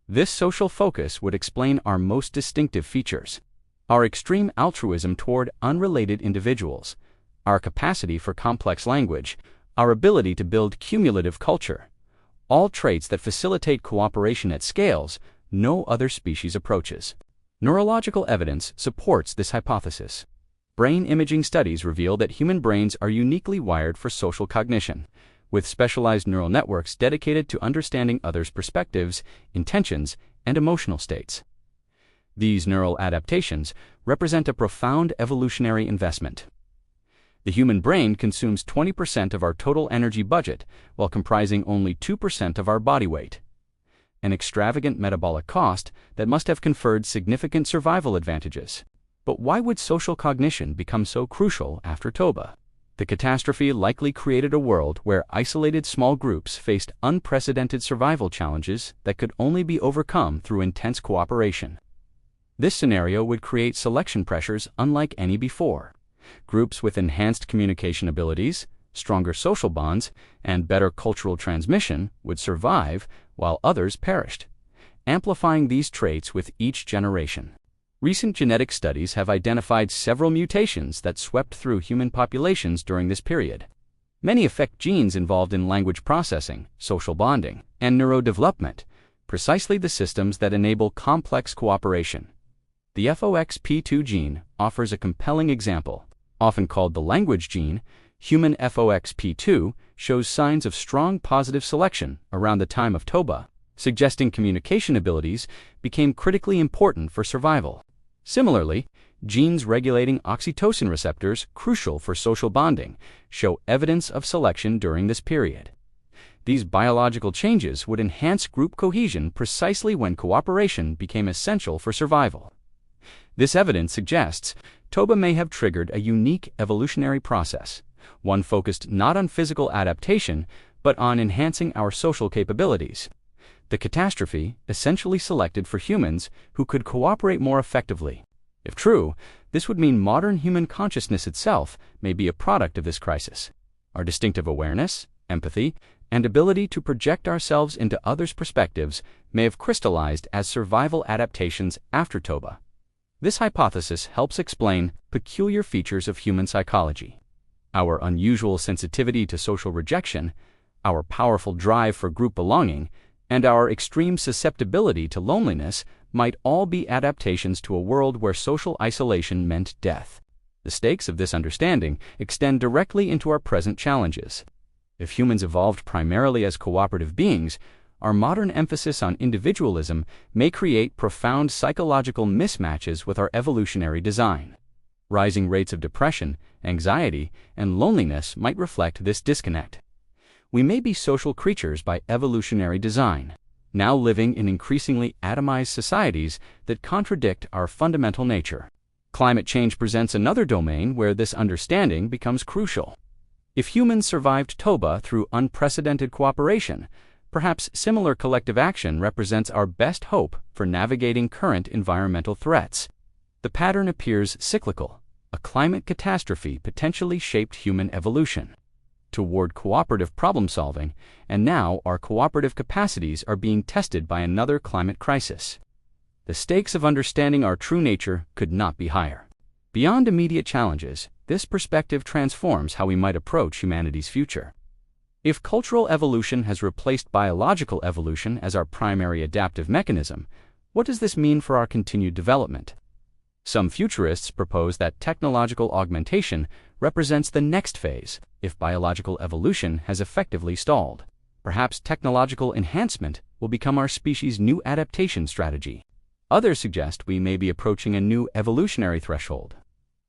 This social focus would explain our most distinctive features: our extreme altruism toward unrelated individuals, our capacity for complex language, our ability to build cumulative culture, all traits that facilitate cooperation at scales no other species approaches. Neurological evidence supports this hypothesis. Brain imaging studies reveal that human brains are uniquely wired for social cognition, with specialized neural networks dedicated to understanding others' perspectives, intentions, and emotional states. These neural adaptations represent a profound evolutionary investment. The human brain consumes 20% of our total energy budget while comprising only 2% of our body weight. An extravagant metabolic cost that must have conferred significant survival advantages. But why would social cognition become so crucial after Toba? The catastrophe likely created a world where isolated small groups faced unprecedented survival challenges that could only be overcome through intense cooperation. This scenario would create selection pressures unlike any before. Groups with enhanced communication abilities, stronger social bonds, and better cultural transmission would survive while others perished, amplifying these traits with each generation. Recent genetic studies have identified several mutations that swept through human populations during this period. Many affect genes involved in language processing, social bonding, and neurodevelopment, precisely the systems that enable complex cooperation. The FOXP2 gene offers a compelling example. Often called the language gene, human FOXP2 shows signs of strong positive selection around the time of Toba, suggesting communication abilities became critically important for survival. Similarly, genes regulating oxytocin receptors, crucial for social bonding, show evidence of selection during this period. These biological changes would enhance group cohesion precisely when cooperation became essential for survival. This evidence suggests Toba may have triggered a unique evolutionary process, one focused not on physical adaptation, but on enhancing our social capabilities. The catastrophe essentially selected for humans who could cooperate more effectively. If true, this would mean modern human consciousness itself may be a product of this crisis. Our distinctive awareness, empathy, and ability to project ourselves into others' perspectives may have crystallized as survival adaptations after Toba. This hypothesis helps explain peculiar features of human psychology. Our unusual sensitivity to social rejection, our powerful drive for group belonging, and our extreme susceptibility to loneliness might all be adaptations to a world where social isolation meant death. The stakes of this understanding extend directly into our present challenges. If humans evolved primarily as cooperative beings, our modern emphasis on individualism may create profound psychological mismatches with our evolutionary design. Rising rates of depression, anxiety, and loneliness might reflect this disconnect. We may be social creatures by evolutionary design, now living in increasingly atomized societies that contradict our fundamental nature. Climate change presents another domain where this understanding becomes crucial. If humans survived Toba through unprecedented cooperation, perhaps similar collective action represents our best hope for navigating current environmental threats. The pattern appears cyclical. A climate catastrophe potentially shaped human evolution toward cooperative problem solving, and now our cooperative capacities are being tested by another climate crisis. The stakes of understanding our true nature could not be higher. Beyond immediate challenges, this perspective transforms how we might approach humanity's future. If cultural evolution has replaced biological evolution as our primary adaptive mechanism, what does this mean for our continued development? Some futurists propose that technological augmentation represents the next phase if biological evolution has effectively stalled. Perhaps technological enhancement will become our species' new adaptation strategy. Others suggest we may be approaching a new evolutionary threshold.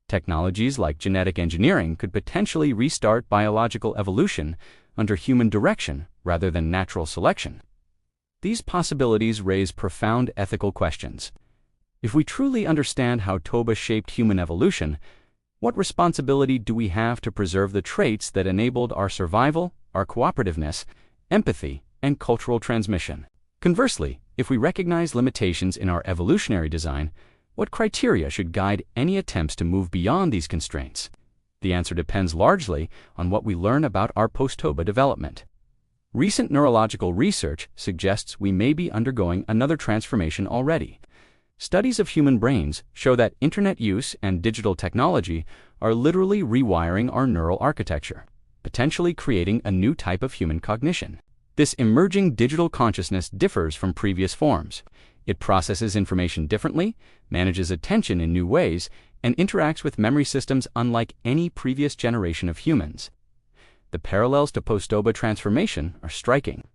Technologies like genetic engineering could potentially restart biological evolution under human direction rather than natural selection. These possibilities raise profound ethical questions. If we truly understand how Toba shaped human evolution, what responsibility do we have to preserve the traits that enabled our survival, our cooperativeness, empathy, and cultural transmission? Conversely, if we recognize limitations in our evolutionary design, what criteria should guide any attempts to move beyond these constraints? The answer depends largely on what we learn about our post-Toba development. Recent neurological research suggests we may be undergoing another transformation already. Studies of human brains show that internet use and digital technology are literally rewiring our neural architecture, potentially creating a new type of human cognition. This emerging digital consciousness differs from previous forms. It processes information differently, manages attention in new ways, and interacts with memory systems unlike any previous generation of humans. The parallels to post-Toba transformation are striking.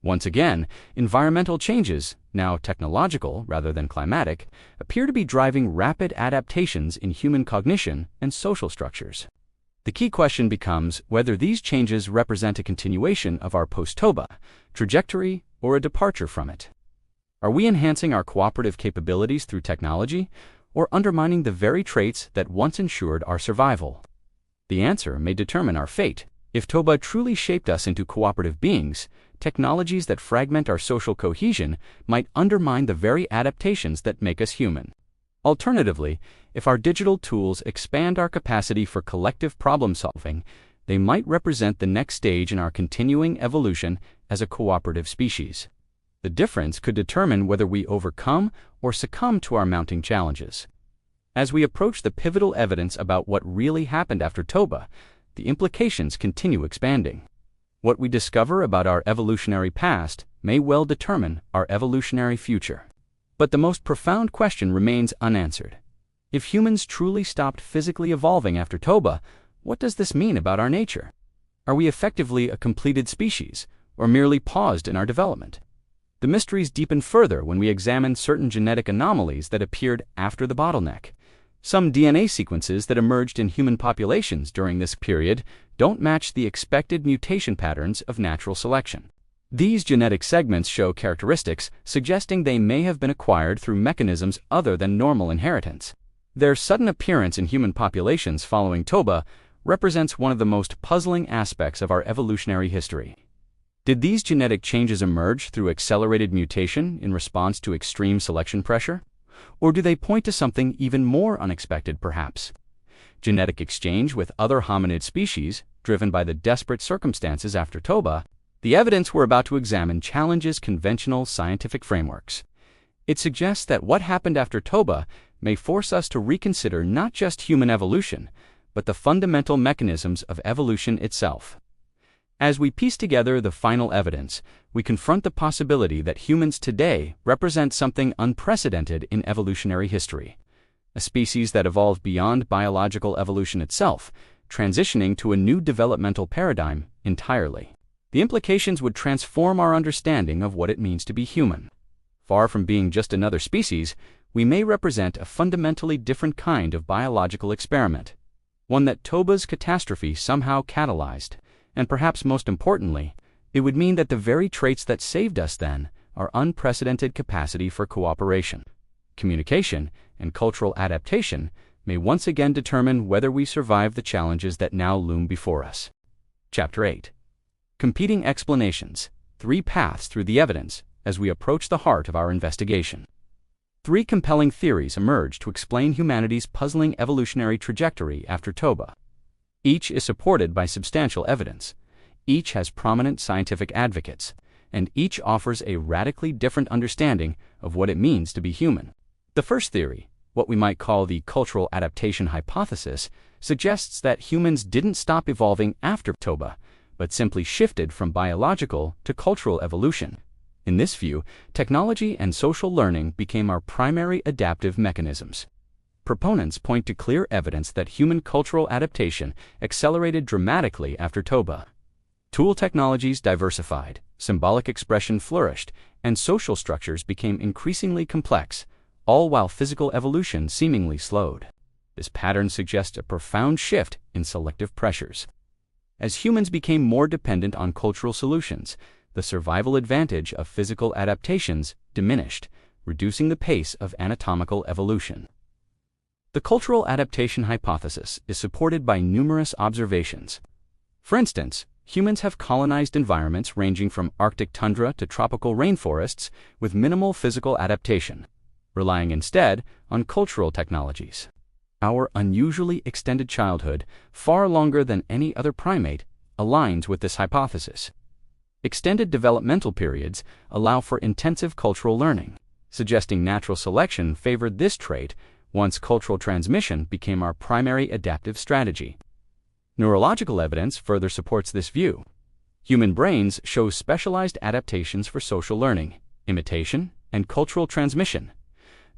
Once again, environmental changes, now technological rather than climatic, appear to be driving rapid adaptations in human cognition and social structures. The key question becomes whether these changes represent a continuation of our post-Toba trajectory or a departure from it. Are we enhancing our cooperative capabilities through technology, or undermining the very traits that once ensured our survival? The answer may determine our fate. If Toba truly shaped us into cooperative beings, technologies that fragment our social cohesion might undermine the very adaptations that make us human. Alternatively, if our digital tools expand our capacity for collective problem-solving, they might represent the next stage in our continuing evolution as a cooperative species. The difference could determine whether we overcome or succumb to our mounting challenges. As we approach the pivotal evidence about what really happened after Toba, the implications continue expanding. What we discover about our evolutionary past may well determine our evolutionary future. But the most profound question remains unanswered. If humans truly stopped physically evolving after Toba, what does this mean about our nature? Are we effectively a completed species, or merely paused in our development? The mysteries deepen further when we examine certain genetic anomalies that appeared after the bottleneck. Some DNA sequences that emerged in human populations during this period don't match the expected mutation patterns of natural selection. These genetic segments show characteristics suggesting they may have been acquired through mechanisms other than normal inheritance. Their sudden appearance in human populations following Toba represents one of the most puzzling aspects of our evolutionary history. Did these genetic changes emerge through accelerated mutation in response to extreme selection pressure? Or do they point to something even more unexpected, perhaps? Genetic exchange with other hominid species, driven by the desperate circumstances after Toba, the evidence we're about to examine challenges conventional scientific frameworks. It suggests that what happened after Toba may force us to reconsider not just human evolution, but the fundamental mechanisms of evolution itself. As we piece together the final evidence, we confront the possibility that humans today represent something unprecedented in evolutionary history, a species that evolved beyond biological evolution itself, transitioning to a new developmental paradigm entirely. The implications would transform our understanding of what it means to be human. Far from being just another species, we may represent a fundamentally different kind of biological experiment, one that Toba's catastrophe somehow catalyzed. And perhaps most importantly, it would mean that the very traits that saved us then, our unprecedented capacity for cooperation, communication, and cultural adaptation, may once again determine whether we survive the challenges that now loom before us. Chapter 8. Competing Explanations. 3 Paths Through the Evidence as we approach the heart of our investigation. 3 compelling theories emerge to explain humanity's puzzling evolutionary trajectory after Toba. Each is supported by substantial evidence, each has prominent scientific advocates, and each offers a radically different understanding of what it means to be human. The first theory, what we might call the cultural adaptation hypothesis, suggests that humans didn't stop evolving after Toba, but simply shifted from biological to cultural evolution. In this view, technology and social learning became our primary adaptive mechanisms. Proponents point to clear evidence that human cultural adaptation accelerated dramatically after Toba. Tool technologies diversified, symbolic expression flourished, and social structures became increasingly complex, all while physical evolution seemingly slowed. This pattern suggests a profound shift in selective pressures. As humans became more dependent on cultural solutions, the survival advantage of physical adaptations diminished, reducing the pace of anatomical evolution. The cultural adaptation hypothesis is supported by numerous observations. For instance, humans have colonized environments ranging from Arctic tundra to tropical rainforests with minimal physical adaptation, relying instead on cultural technologies. Our unusually extended childhood, far longer than any other primate, aligns with this hypothesis. Extended developmental periods allow for intensive cultural learning, suggesting natural selection favored this trait once cultural transmission became our primary adaptive strategy. Neurological evidence further supports this view. Human brains show specialized adaptations for social learning, imitation, and cultural transmission,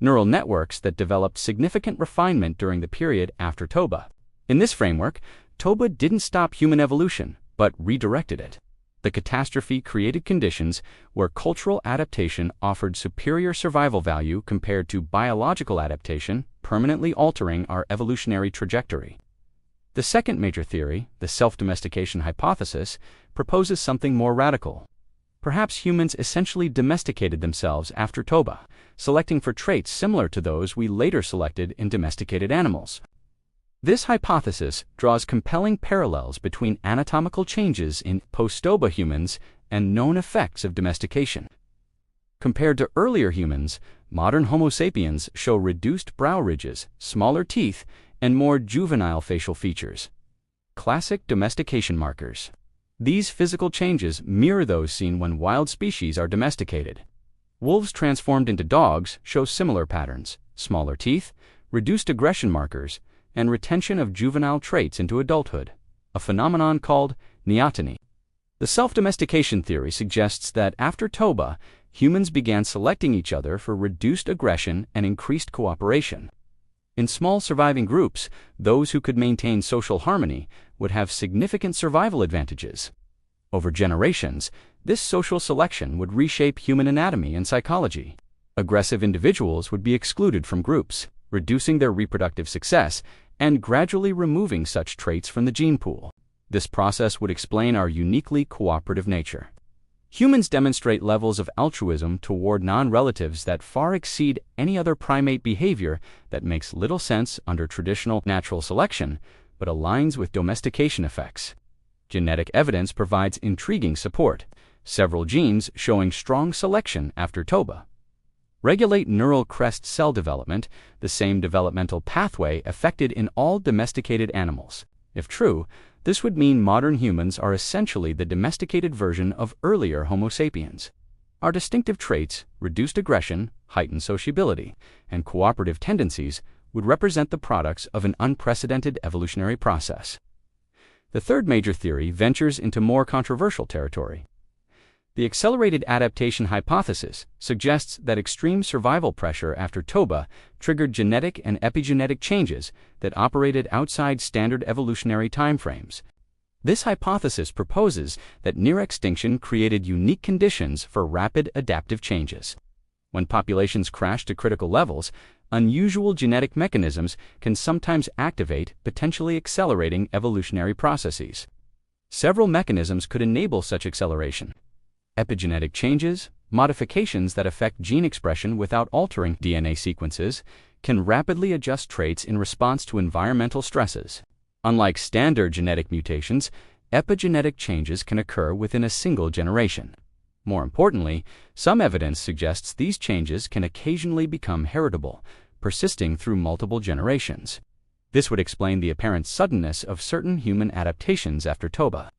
neural networks that developed significant refinement during the period after Toba. In this framework, Toba didn't stop human evolution, but redirected it. The catastrophe created conditions where cultural adaptation offered superior survival value compared to biological adaptation, permanently altering our evolutionary trajectory. The second major theory, the self-domestication hypothesis, proposes something more radical. Perhaps humans essentially domesticated themselves after Toba, selecting for traits similar to those we later selected in domesticated animals. This hypothesis draws compelling parallels between anatomical changes in post-Toba humans and known effects of domestication. Compared to earlier humans, modern Homo sapiens show reduced brow ridges, smaller teeth, and more juvenile facial features. Classic domestication markers. These physical changes mirror those seen when wild species are domesticated. Wolves transformed into dogs show similar patterns: smaller teeth, reduced aggression markers, and retention of juvenile traits into adulthood, a phenomenon called neoteny. The self-domestication theory suggests that after Toba, humans began selecting each other for reduced aggression and increased cooperation. In small surviving groups, those who could maintain social harmony would have significant survival advantages. Over generations, this social selection would reshape human anatomy and psychology. Aggressive individuals would be excluded from groups, reducing their reproductive success and gradually removing such traits from the gene pool. This process would explain our uniquely cooperative nature. Humans demonstrate levels of altruism toward non-relatives that far exceed any other primate behavior that makes little sense under traditional natural selection, but aligns with domestication effects. Genetic evidence provides intriguing support, several genes showing strong selection after Toba. Regulate neural crest cell development, the same developmental pathway affected in all domesticated animals. If true, this would mean modern humans are essentially the domesticated version of earlier Homo sapiens. Our distinctive traits, reduced aggression, heightened sociability, and cooperative tendencies would represent the products of an unprecedented evolutionary process. The third major theory ventures into more controversial territory. The accelerated adaptation hypothesis suggests that extreme survival pressure after Toba triggered genetic and epigenetic changes that operated outside standard evolutionary timeframes. This hypothesis proposes that near extinction created unique conditions for rapid adaptive changes. When populations crash to critical levels, unusual genetic mechanisms can sometimes activate, potentially accelerating evolutionary processes. Several mechanisms could enable such acceleration. Epigenetic changes, modifications that affect gene expression without altering DNA sequences, can rapidly adjust traits in response to environmental stresses. Unlike standard genetic mutations, epigenetic changes can occur within a single generation. More importantly, some evidence suggests these changes can occasionally become heritable, persisting through multiple generations. This would explain the apparent suddenness of certain human adaptations after Toba.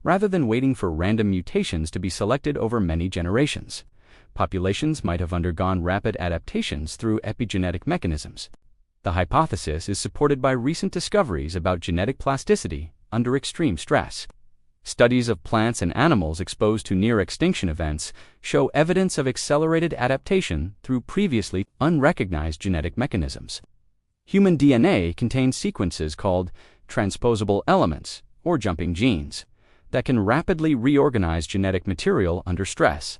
Rather than waiting for random mutations to be selected over many generations, populations might have undergone rapid adaptations through epigenetic mechanisms. The hypothesis is supported by recent discoveries about genetic plasticity under extreme stress. Studies of plants and animals exposed to near-extinction events show evidence of accelerated adaptation through previously unrecognized genetic mechanisms. Human DNA contains sequences called transposable elements, or jumping genes, that can rapidly reorganize genetic material under stress.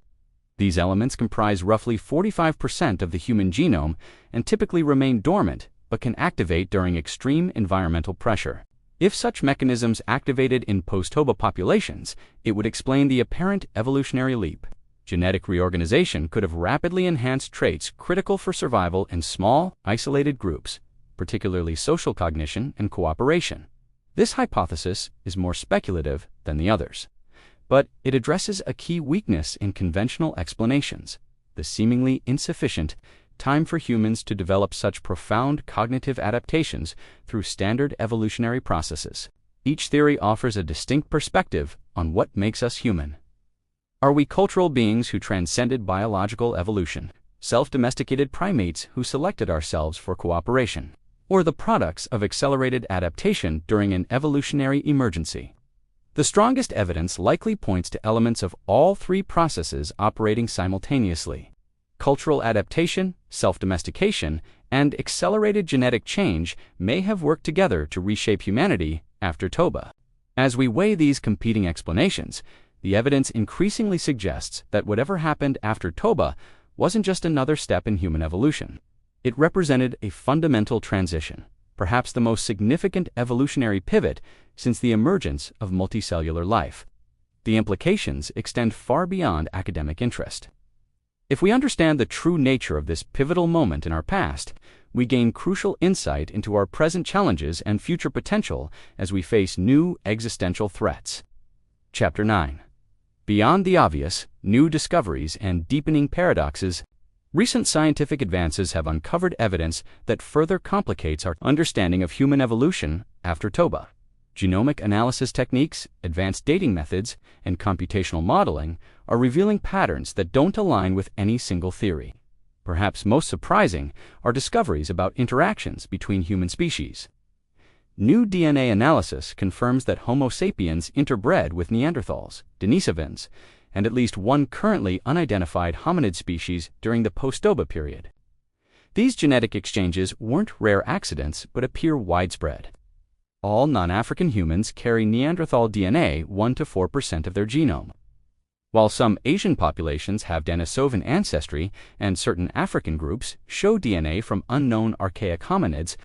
These elements comprise roughly 45% of the human genome and typically remain dormant but can activate during extreme environmental pressure. If such mechanisms activated in post-Toba populations, it would explain the apparent evolutionary leap. Genetic reorganization could have rapidly enhanced traits critical for survival in small, isolated groups, particularly social cognition and cooperation. This hypothesis is more speculative than the others, but it addresses a key weakness in conventional explanations: the seemingly insufficient time for humans to develop such profound cognitive adaptations through standard evolutionary processes. Each theory offers a distinct perspective on what makes us human. Are we cultural beings who transcended biological evolution, self-domesticated primates who selected ourselves for cooperation, or the products of accelerated adaptation during an evolutionary emergency? The strongest evidence likely points to elements of all three processes operating simultaneously. Cultural adaptation, self-domestication, and accelerated genetic change may have worked together to reshape humanity after Toba. As we weigh these competing explanations, The evidence increasingly suggests that whatever happened after Toba wasn't just another step in human evolution. It represented a fundamental transition, perhaps the most significant evolutionary pivot since the emergence of multicellular life. The implications extend far beyond academic interest. If we understand the true nature of this pivotal moment in our past, we gain crucial insight into our present challenges and future potential as we face new existential threats. Chapter 9. Beyond the obvious, new discoveries and deepening paradoxes. Recent scientific advances have uncovered evidence that further complicates our understanding of human evolution after Toba. Genomic analysis techniques, advanced dating methods, and computational modeling are revealing patterns that don't align with any single theory. Perhaps most surprising are discoveries about interactions between human species. New DNA analysis confirms that Homo sapiens interbred with Neanderthals, Denisovans, and at least one currently unidentified hominid species during the post-Toba period. These genetic exchanges weren't rare accidents but appear widespread. All non-African humans carry Neanderthal DNA 1 to 4% of their genome. While some Asian populations have Denisovan ancestry and certain African groups show DNA from unknown archaic hominids,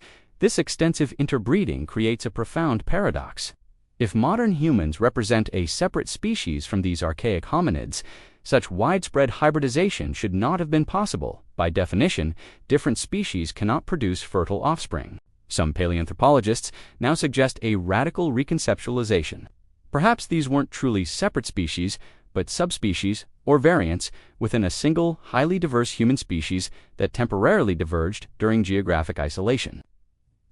this extensive interbreeding creates a profound paradox. If modern humans represent a separate species from these archaic hominids, such widespread hybridization should not have been possible. By definition, different species cannot produce fertile offspring. Some paleoanthropologists now suggest a radical reconceptualization. Perhaps these weren't truly separate species, but subspecies or variants within a single, highly diverse human species that temporarily diverged during geographic isolation.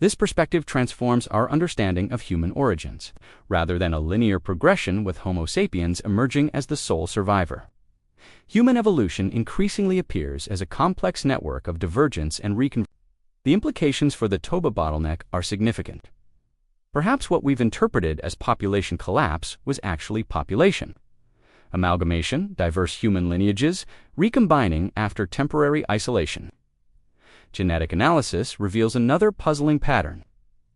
This perspective transforms our understanding of human origins, rather than a linear progression with Homo sapiens emerging as the sole survivor. Human evolution increasingly appears as a complex network of divergence and reconvergence. The implications for the Toba bottleneck are significant. Perhaps what we've interpreted as population collapse was actually population. Amalgamation, diverse human lineages, recombining after temporary isolation. Genetic analysis reveals another puzzling pattern.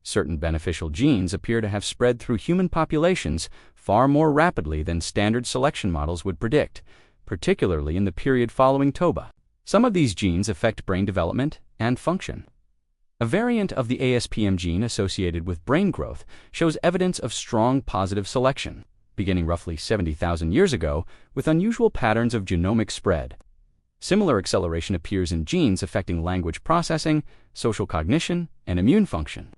Certain beneficial genes appear to have spread through human populations far more rapidly than standard selection models would predict, particularly in the period following Toba. Some of these genes affect brain development and function. A variant of the ASPM gene associated with brain growth shows evidence of strong positive selection, beginning roughly 70,000 years ago, with unusual patterns of genomic spread. Similar acceleration appears in genes affecting language processing, social cognition, and immune function.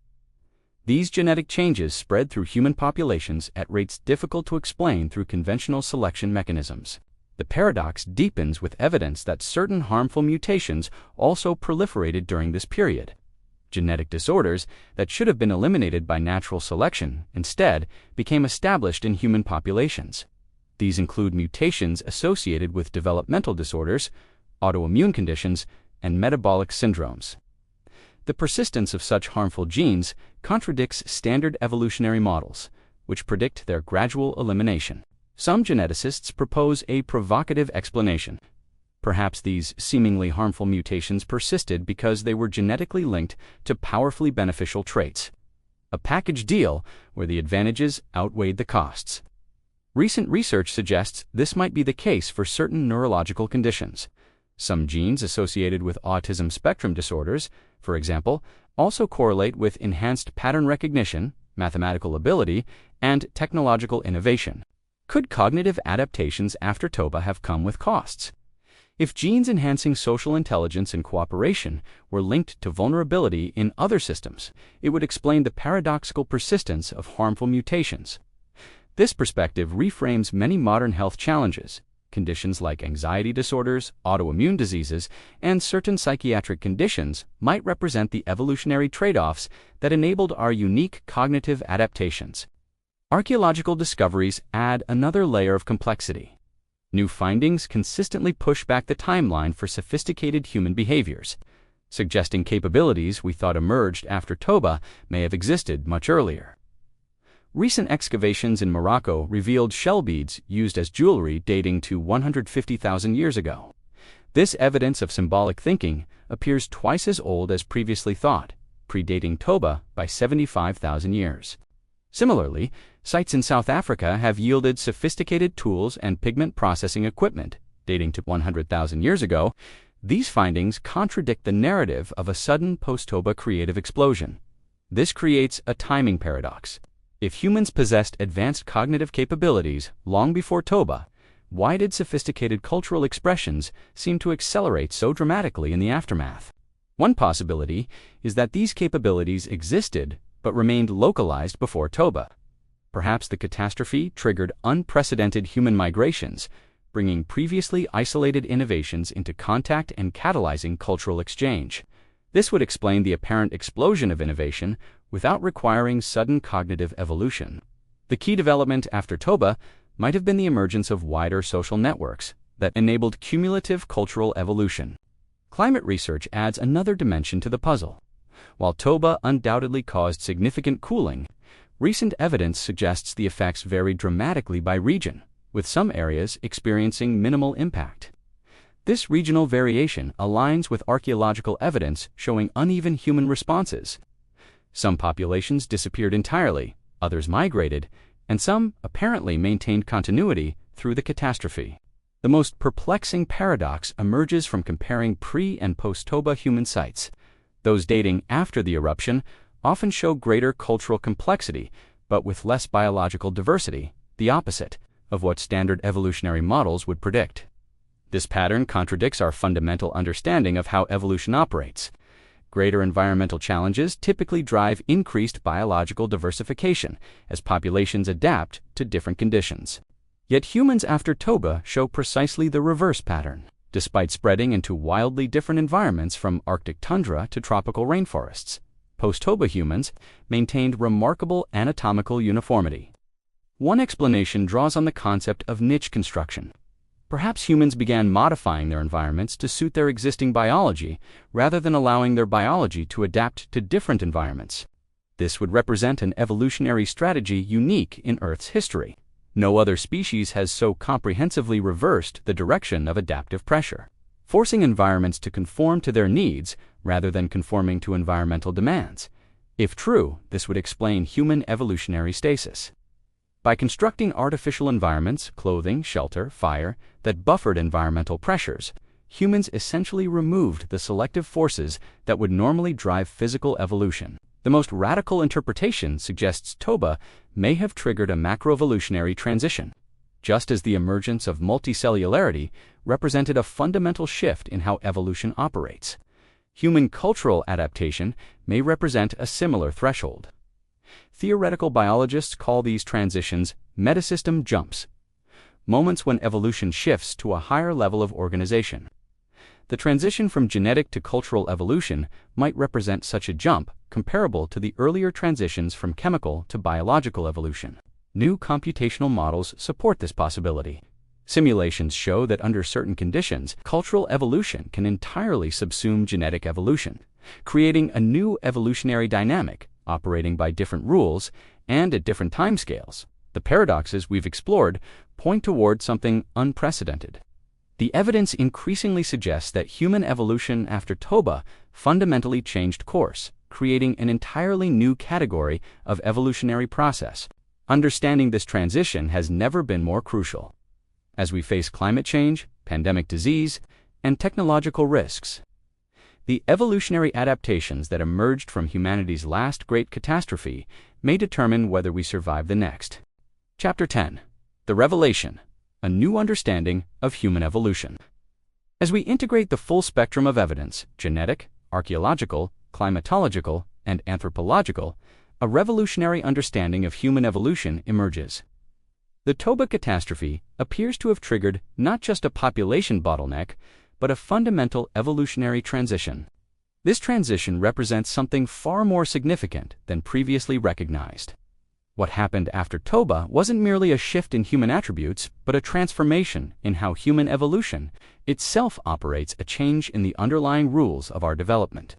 These genetic changes spread through human populations at rates difficult to explain through conventional selection mechanisms. The paradox deepens with evidence that certain harmful mutations also proliferated during this period. Genetic disorders that should have been eliminated by natural selection instead became established in human populations. These include mutations associated with developmental disorders, autoimmune conditions, and metabolic syndromes. The persistence of such harmful genes contradicts standard evolutionary models, which predict their gradual elimination. Some geneticists propose a provocative explanation. Perhaps these seemingly harmful mutations persisted because they were genetically linked to powerfully beneficial traits. A package deal where the advantages outweighed the costs. Recent research suggests this might be the case for certain neurological conditions. Some genes associated with autism spectrum disorders, for example, also correlate with enhanced pattern recognition, mathematical ability, and technological innovation. Could cognitive adaptations after Toba have come with costs? If genes enhancing social intelligence and cooperation were linked to vulnerability in other systems, it would explain the paradoxical persistence of harmful mutations. This perspective reframes many modern health challenges. Conditions like anxiety disorders, autoimmune diseases, and certain psychiatric conditions might represent the evolutionary trade-offs that enabled our unique cognitive adaptations. Archaeological discoveries add another layer of complexity. New findings consistently push back the timeline for sophisticated human behaviors, suggesting capabilities we thought emerged after Toba may have existed much earlier. Recent excavations in Morocco revealed shell beads used as jewelry dating to 150,000 years ago. This evidence of symbolic thinking appears twice as old as previously thought, predating Toba by 75,000 years. Similarly, sites in South Africa have yielded sophisticated tools and pigment processing equipment dating to 100,000 years ago. These findings contradict the narrative of a sudden post-Toba creative explosion. This creates a timing paradox. If humans possessed advanced cognitive capabilities long before Toba, why did sophisticated cultural expressions seem to accelerate so dramatically in the aftermath? One possibility is that these capabilities existed but remained localized before Toba. Perhaps the catastrophe triggered unprecedented human migrations, bringing previously isolated innovations into contact and catalyzing cultural exchange. This would explain the apparent explosion of innovation without requiring sudden cognitive evolution. The key development after Toba might have been the emergence of wider social networks that enabled cumulative cultural evolution. Climate research adds another dimension to the puzzle. While Toba undoubtedly caused significant cooling, recent evidence suggests the effects vary dramatically by region, with some areas experiencing minimal impact. This regional variation aligns with archaeological evidence showing uneven human responses. Some populations disappeared entirely, others migrated, and some apparently maintained continuity through the catastrophe. The most perplexing paradox emerges from comparing pre- and post-Toba human sites. Those dating after the eruption often show greater cultural complexity, but with less biological diversity, the opposite of what standard evolutionary models would predict. This pattern contradicts our fundamental understanding of how evolution operates. Greater environmental challenges typically drive increased biological diversification as populations adapt to different conditions. Yet humans after Toba show precisely the reverse pattern. Despite spreading into wildly different environments from Arctic tundra to tropical rainforests, post-Toba humans maintained remarkable anatomical uniformity. One explanation draws on the concept of niche construction. Perhaps humans began modifying their environments to suit their existing biology rather than allowing their biology to adapt to different environments. This would represent an evolutionary strategy unique in Earth's history. No other species has so comprehensively reversed the direction of adaptive pressure, forcing environments to conform to their needs rather than conforming to environmental demands. If true, this would explain human evolutionary stasis. By constructing artificial environments, clothing, shelter, fire, that buffered environmental pressures, humans essentially removed the selective forces that would normally drive physical evolution. The most radical interpretation suggests Toba may have triggered a macroevolutionary transition, just as the emergence of multicellularity represented a fundamental shift in how evolution operates. Human cultural adaptation may represent a similar threshold. Theoretical biologists call these transitions metasystem jumps, moments when evolution shifts to a higher level of organization. The transition from genetic to cultural evolution might represent such a jump, comparable to the earlier transitions from chemical to biological evolution. New computational models support this possibility. Simulations show that under certain conditions, cultural evolution can entirely subsume genetic evolution, creating a new evolutionary dynamic operating by different rules and at different timescales. The paradoxes we've explored point toward something unprecedented. The evidence increasingly suggests that human evolution after Toba fundamentally changed course, creating an entirely new category of evolutionary process. Understanding this transition has never been more crucial. As we face climate change, pandemic disease, and technological risks, the evolutionary adaptations that emerged from humanity's last great catastrophe may determine whether we survive the next. Chapter 10. The Revelation: A New Understanding of Human Evolution. As we integrate the full spectrum of evidence, genetic, archaeological, climatological, and anthropological, a revolutionary understanding of human evolution emerges. The Toba catastrophe appears to have triggered not just a population bottleneck, but a fundamental evolutionary transition. This transition represents something far more significant than previously recognized. What happened after Toba wasn't merely a shift in human attributes, but a transformation in how human evolution itself operates, a change in the underlying rules of our development.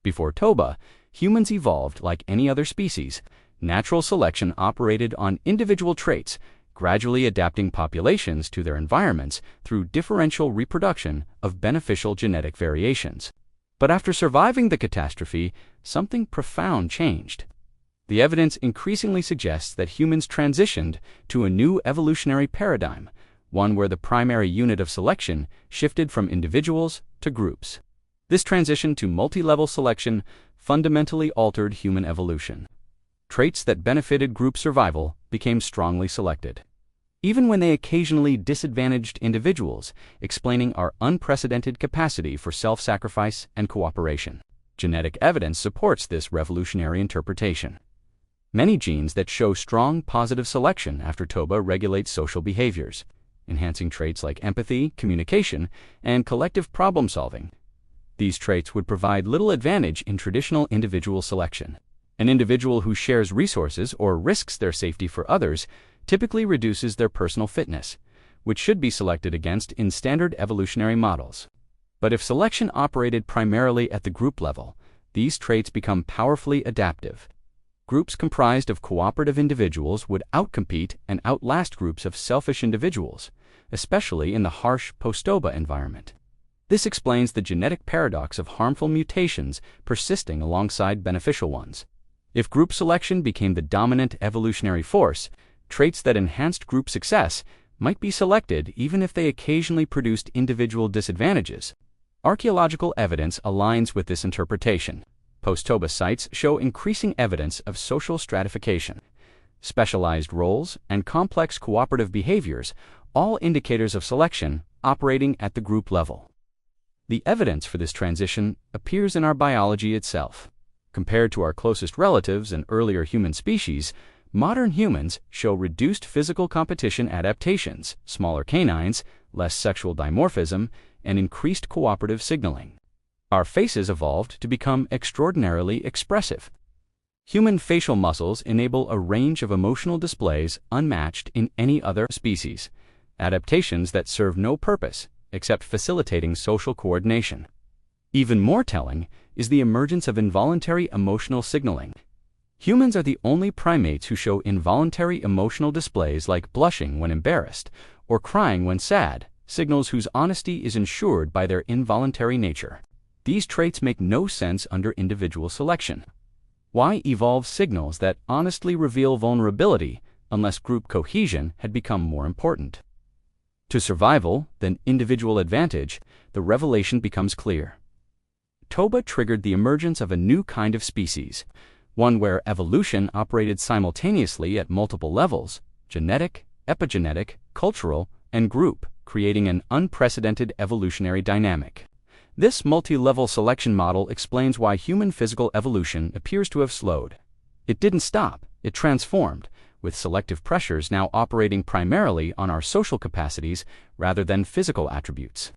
Before Toba, humans evolved like any other species. Natural selection operated on individual traits, gradually adapting populations to their environments through differential reproduction of beneficial genetic variations. But after surviving the catastrophe, something profound changed. The evidence increasingly suggests that humans transitioned to a new evolutionary paradigm, one where the primary unit of selection shifted from individuals to groups. This transition to multi-level selection fundamentally altered human evolution. Traits that benefited group survival became strongly selected, even when they occasionally disadvantaged individuals, explaining our unprecedented capacity for self-sacrifice and cooperation. Genetic evidence supports this revolutionary interpretation. Many genes that show strong positive selection after Toba regulate social behaviors, enhancing traits like empathy, communication, and collective problem-solving. These traits would provide little advantage in traditional individual selection. An individual who shares resources or risks their safety for others typically reduces their personal fitness, which should be selected against in standard evolutionary models. But if selection operated primarily at the group level, these traits become powerfully adaptive. Groups comprised of cooperative individuals would outcompete and outlast groups of selfish individuals, especially in the harsh post-Toba environment. This explains the genetic paradox of harmful mutations persisting alongside beneficial ones. If group selection became the dominant evolutionary force, traits that enhanced group success might be selected even if they occasionally produced individual disadvantages. Archaeological evidence aligns with this interpretation. Post-Toba sites show increasing evidence of social stratification, specialized roles, and complex cooperative behaviors, all indicators of selection operating at the group level. The evidence for this transition appears in our biology itself. Compared to our closest relatives and earlier human species, modern humans show reduced physical competition adaptations, smaller canines, less sexual dimorphism, and increased cooperative signaling. Our faces evolved to become extraordinarily expressive. Human facial muscles enable a range of emotional displays unmatched in any other species, adaptations that serve no purpose except facilitating social coordination. Even more telling is the emergence of involuntary emotional signaling. Humans are the only primates who show involuntary emotional displays like blushing when embarrassed or crying when sad, signals whose honesty is ensured by their involuntary nature. These traits make no sense under individual selection. Why evolve signals that honestly reveal vulnerability unless group cohesion had become more important? To survival than individual advantage, the revelation becomes clear. Toba triggered the emergence of a new kind of species, one where evolution operated simultaneously at multiple levels: genetic, epigenetic, cultural, and group, creating an unprecedented evolutionary dynamic. This multi-level selection model explains why human physical evolution appears to have slowed. It didn't stop, it transformed, with selective pressures now operating primarily on our social capacities rather than physical attributes.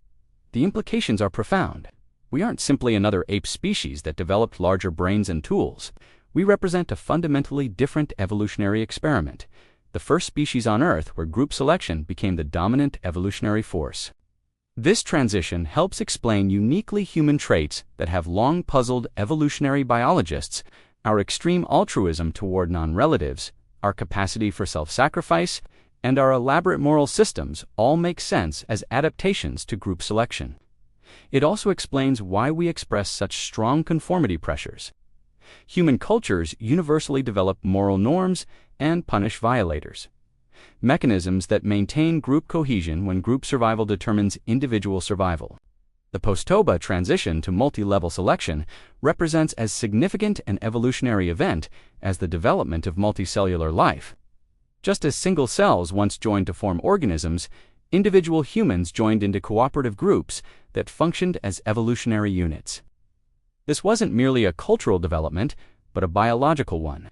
The implications are profound. We aren't simply another ape species that developed larger brains and tools. We represent a fundamentally different evolutionary experiment, the first species on Earth where group selection became the dominant evolutionary force. This transition helps explain uniquely human traits that have long puzzled evolutionary biologists: our extreme altruism toward non-relatives, our capacity for self-sacrifice, and our elaborate moral systems all make sense as adaptations to group selection. It also explains why we express such strong conformity pressures. Human cultures universally develop moral norms and punish violators, mechanisms that maintain group cohesion when group survival determines individual survival. The post-Toba transition to multi-level selection represents as significant an evolutionary event as the development of multicellular life. Just as single cells once joined to form organisms, individual humans joined into cooperative groups that functioned as evolutionary units. This wasn't merely a cultural development, but a biological one.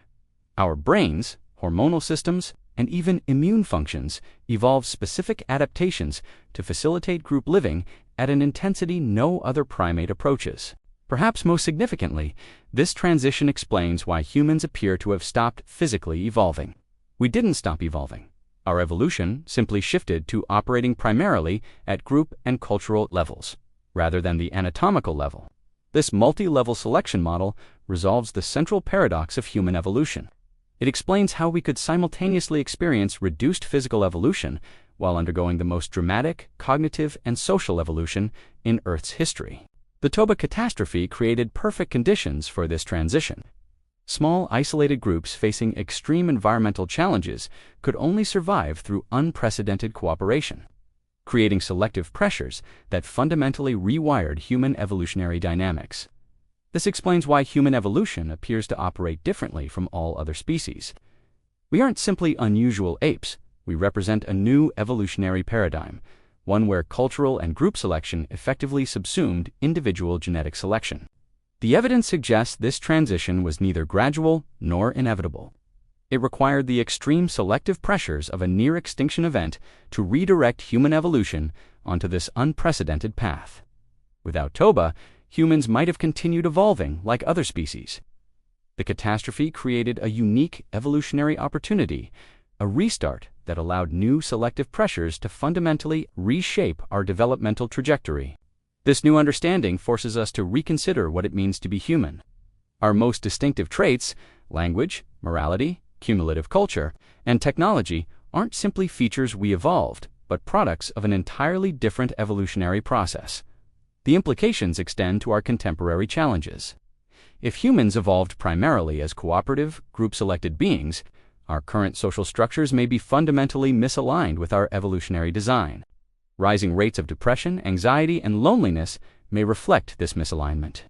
Our brains, hormonal systems, and even immune functions evolved specific adaptations to facilitate group living at an intensity no other primate approaches. Perhaps most significantly, this transition explains why humans appear to have stopped physically evolving. We didn't stop evolving. Our evolution simply shifted to operating primarily at group and cultural levels, rather than the anatomical level. This multi-level selection model resolves the central paradox of human evolution. It explains how we could simultaneously experience reduced physical evolution while undergoing the most dramatic cognitive and social evolution in Earth's history. The Toba catastrophe created perfect conditions for this transition. Small, isolated groups facing extreme environmental challenges could only survive through unprecedented cooperation, creating selective pressures that fundamentally rewired human evolutionary dynamics. This explains why human evolution appears to operate differently from all other species. We aren't simply unusual apes, we represent a new evolutionary paradigm, one where cultural and group selection effectively subsumed individual genetic selection. The evidence suggests this transition was neither gradual nor inevitable. It required the extreme selective pressures of a near-extinction event to redirect human evolution onto this unprecedented path. Without Toba, humans might have continued evolving like other species. The catastrophe created a unique evolutionary opportunity, a restart that allowed new selective pressures to fundamentally reshape our developmental trajectory. This new understanding forces us to reconsider what it means to be human. Our most distinctive traits, language, morality, cumulative culture, and technology, aren't simply features we evolved, but products of an entirely different evolutionary process. The implications extend to our contemporary challenges. If humans evolved primarily as cooperative, group-selected beings, our current social structures may be fundamentally misaligned with our evolutionary design. Rising rates of depression, anxiety, and loneliness may reflect this misalignment.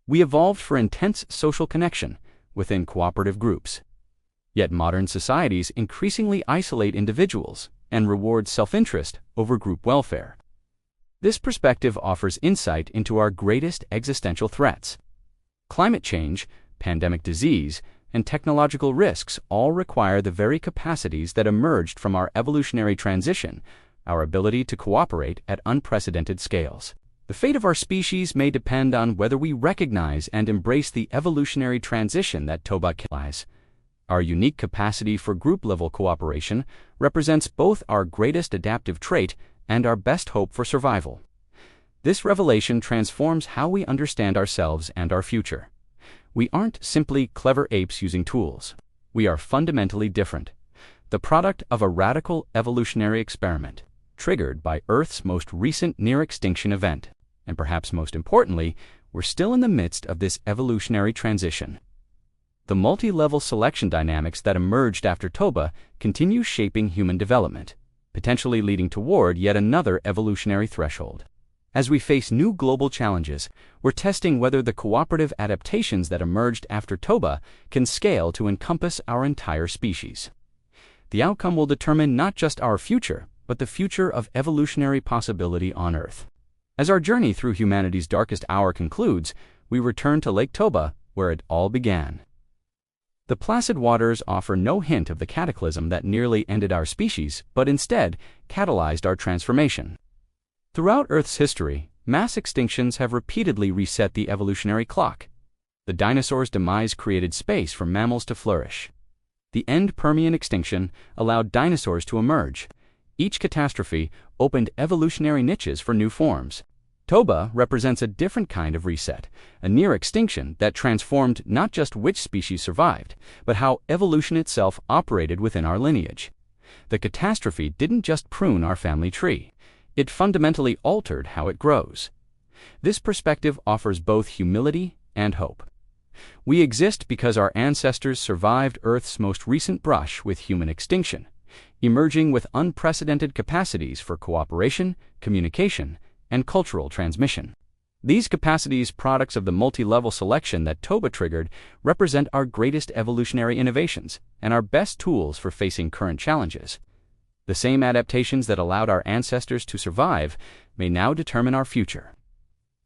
We evolved for intense social connection within cooperative groups. Yet modern societies increasingly isolate individuals and reward self-interest over group welfare. This perspective offers insight into our greatest existential threats. Climate change, pandemic disease, and technological risks all require the very capacities that emerged from our evolutionary transition, our ability to cooperate at unprecedented scales. The fate of our species may depend on whether we recognize and embrace the evolutionary transition that Toba implies. Our unique capacity for group-level cooperation represents both our greatest adaptive trait and our best hope for survival. This revelation transforms how we understand ourselves and our future. We aren't simply clever apes using tools. We are fundamentally different, the product of a radical evolutionary experiment, triggered by Earth's most recent near-extinction event. And perhaps most importantly, we're still in the midst of this evolutionary transition. The multi-level selection dynamics that emerged after Toba continue shaping human development, potentially leading toward yet another evolutionary threshold. As we face new global challenges, we're testing whether the cooperative adaptations that emerged after Toba can scale to encompass our entire species. The outcome will determine not just our future, but the future of evolutionary possibility on Earth. As our journey through humanity's darkest hour concludes, we return to Lake Toba, where it all began. The placid waters offer no hint of the cataclysm that nearly ended our species, but instead catalyzed our transformation. Throughout Earth's history, mass extinctions have repeatedly reset the evolutionary clock. The dinosaurs' demise created space for mammals to flourish. The end-Permian extinction allowed dinosaurs to emerge. Each catastrophe opened evolutionary niches for new forms. Toba represents a different kind of reset, a near extinction that transformed not just which species survived, but how evolution itself operated within our lineage. The catastrophe didn't just prune our family tree, it fundamentally altered how it grows. This perspective offers both humility and hope. We exist because our ancestors survived Earth's most recent brush with human extinction, emerging with unprecedented capacities for cooperation, communication, and cultural transmission. These capacities, products of the multi-level selection that Toba triggered, represent our greatest evolutionary innovations and our best tools for facing current challenges. The same adaptations that allowed our ancestors to survive may now determine our future.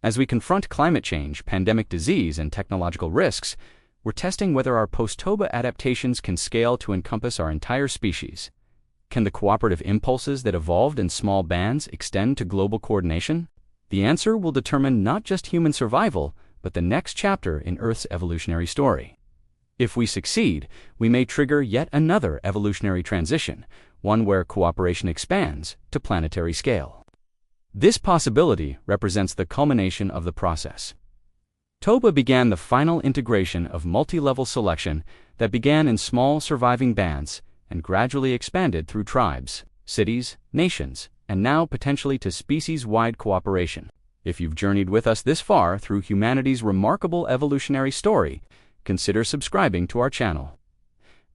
As we confront climate change, pandemic disease, and technological risks, we're testing whether our post-Toba adaptations can scale to encompass our entire species. Can the cooperative impulses that evolved in small bands extend to global coordination? The answer will determine not just human survival, but the next chapter in Earth's evolutionary story. If we succeed, we may trigger yet another evolutionary transition, one where cooperation expands to planetary scale. This possibility represents the culmination of the process. Toba began the final integration of multi-level selection that began in small surviving bands and gradually expanded through tribes, cities, nations, and now potentially to species-wide cooperation. If you've journeyed with us this far through humanity's remarkable evolutionary story, consider subscribing to our channel.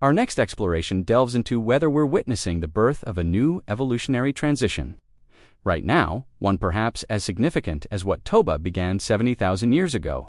Our next exploration delves into whether we're witnessing the birth of a new evolutionary transition. Right now, one perhaps as significant as what Toba began 70,000 years ago.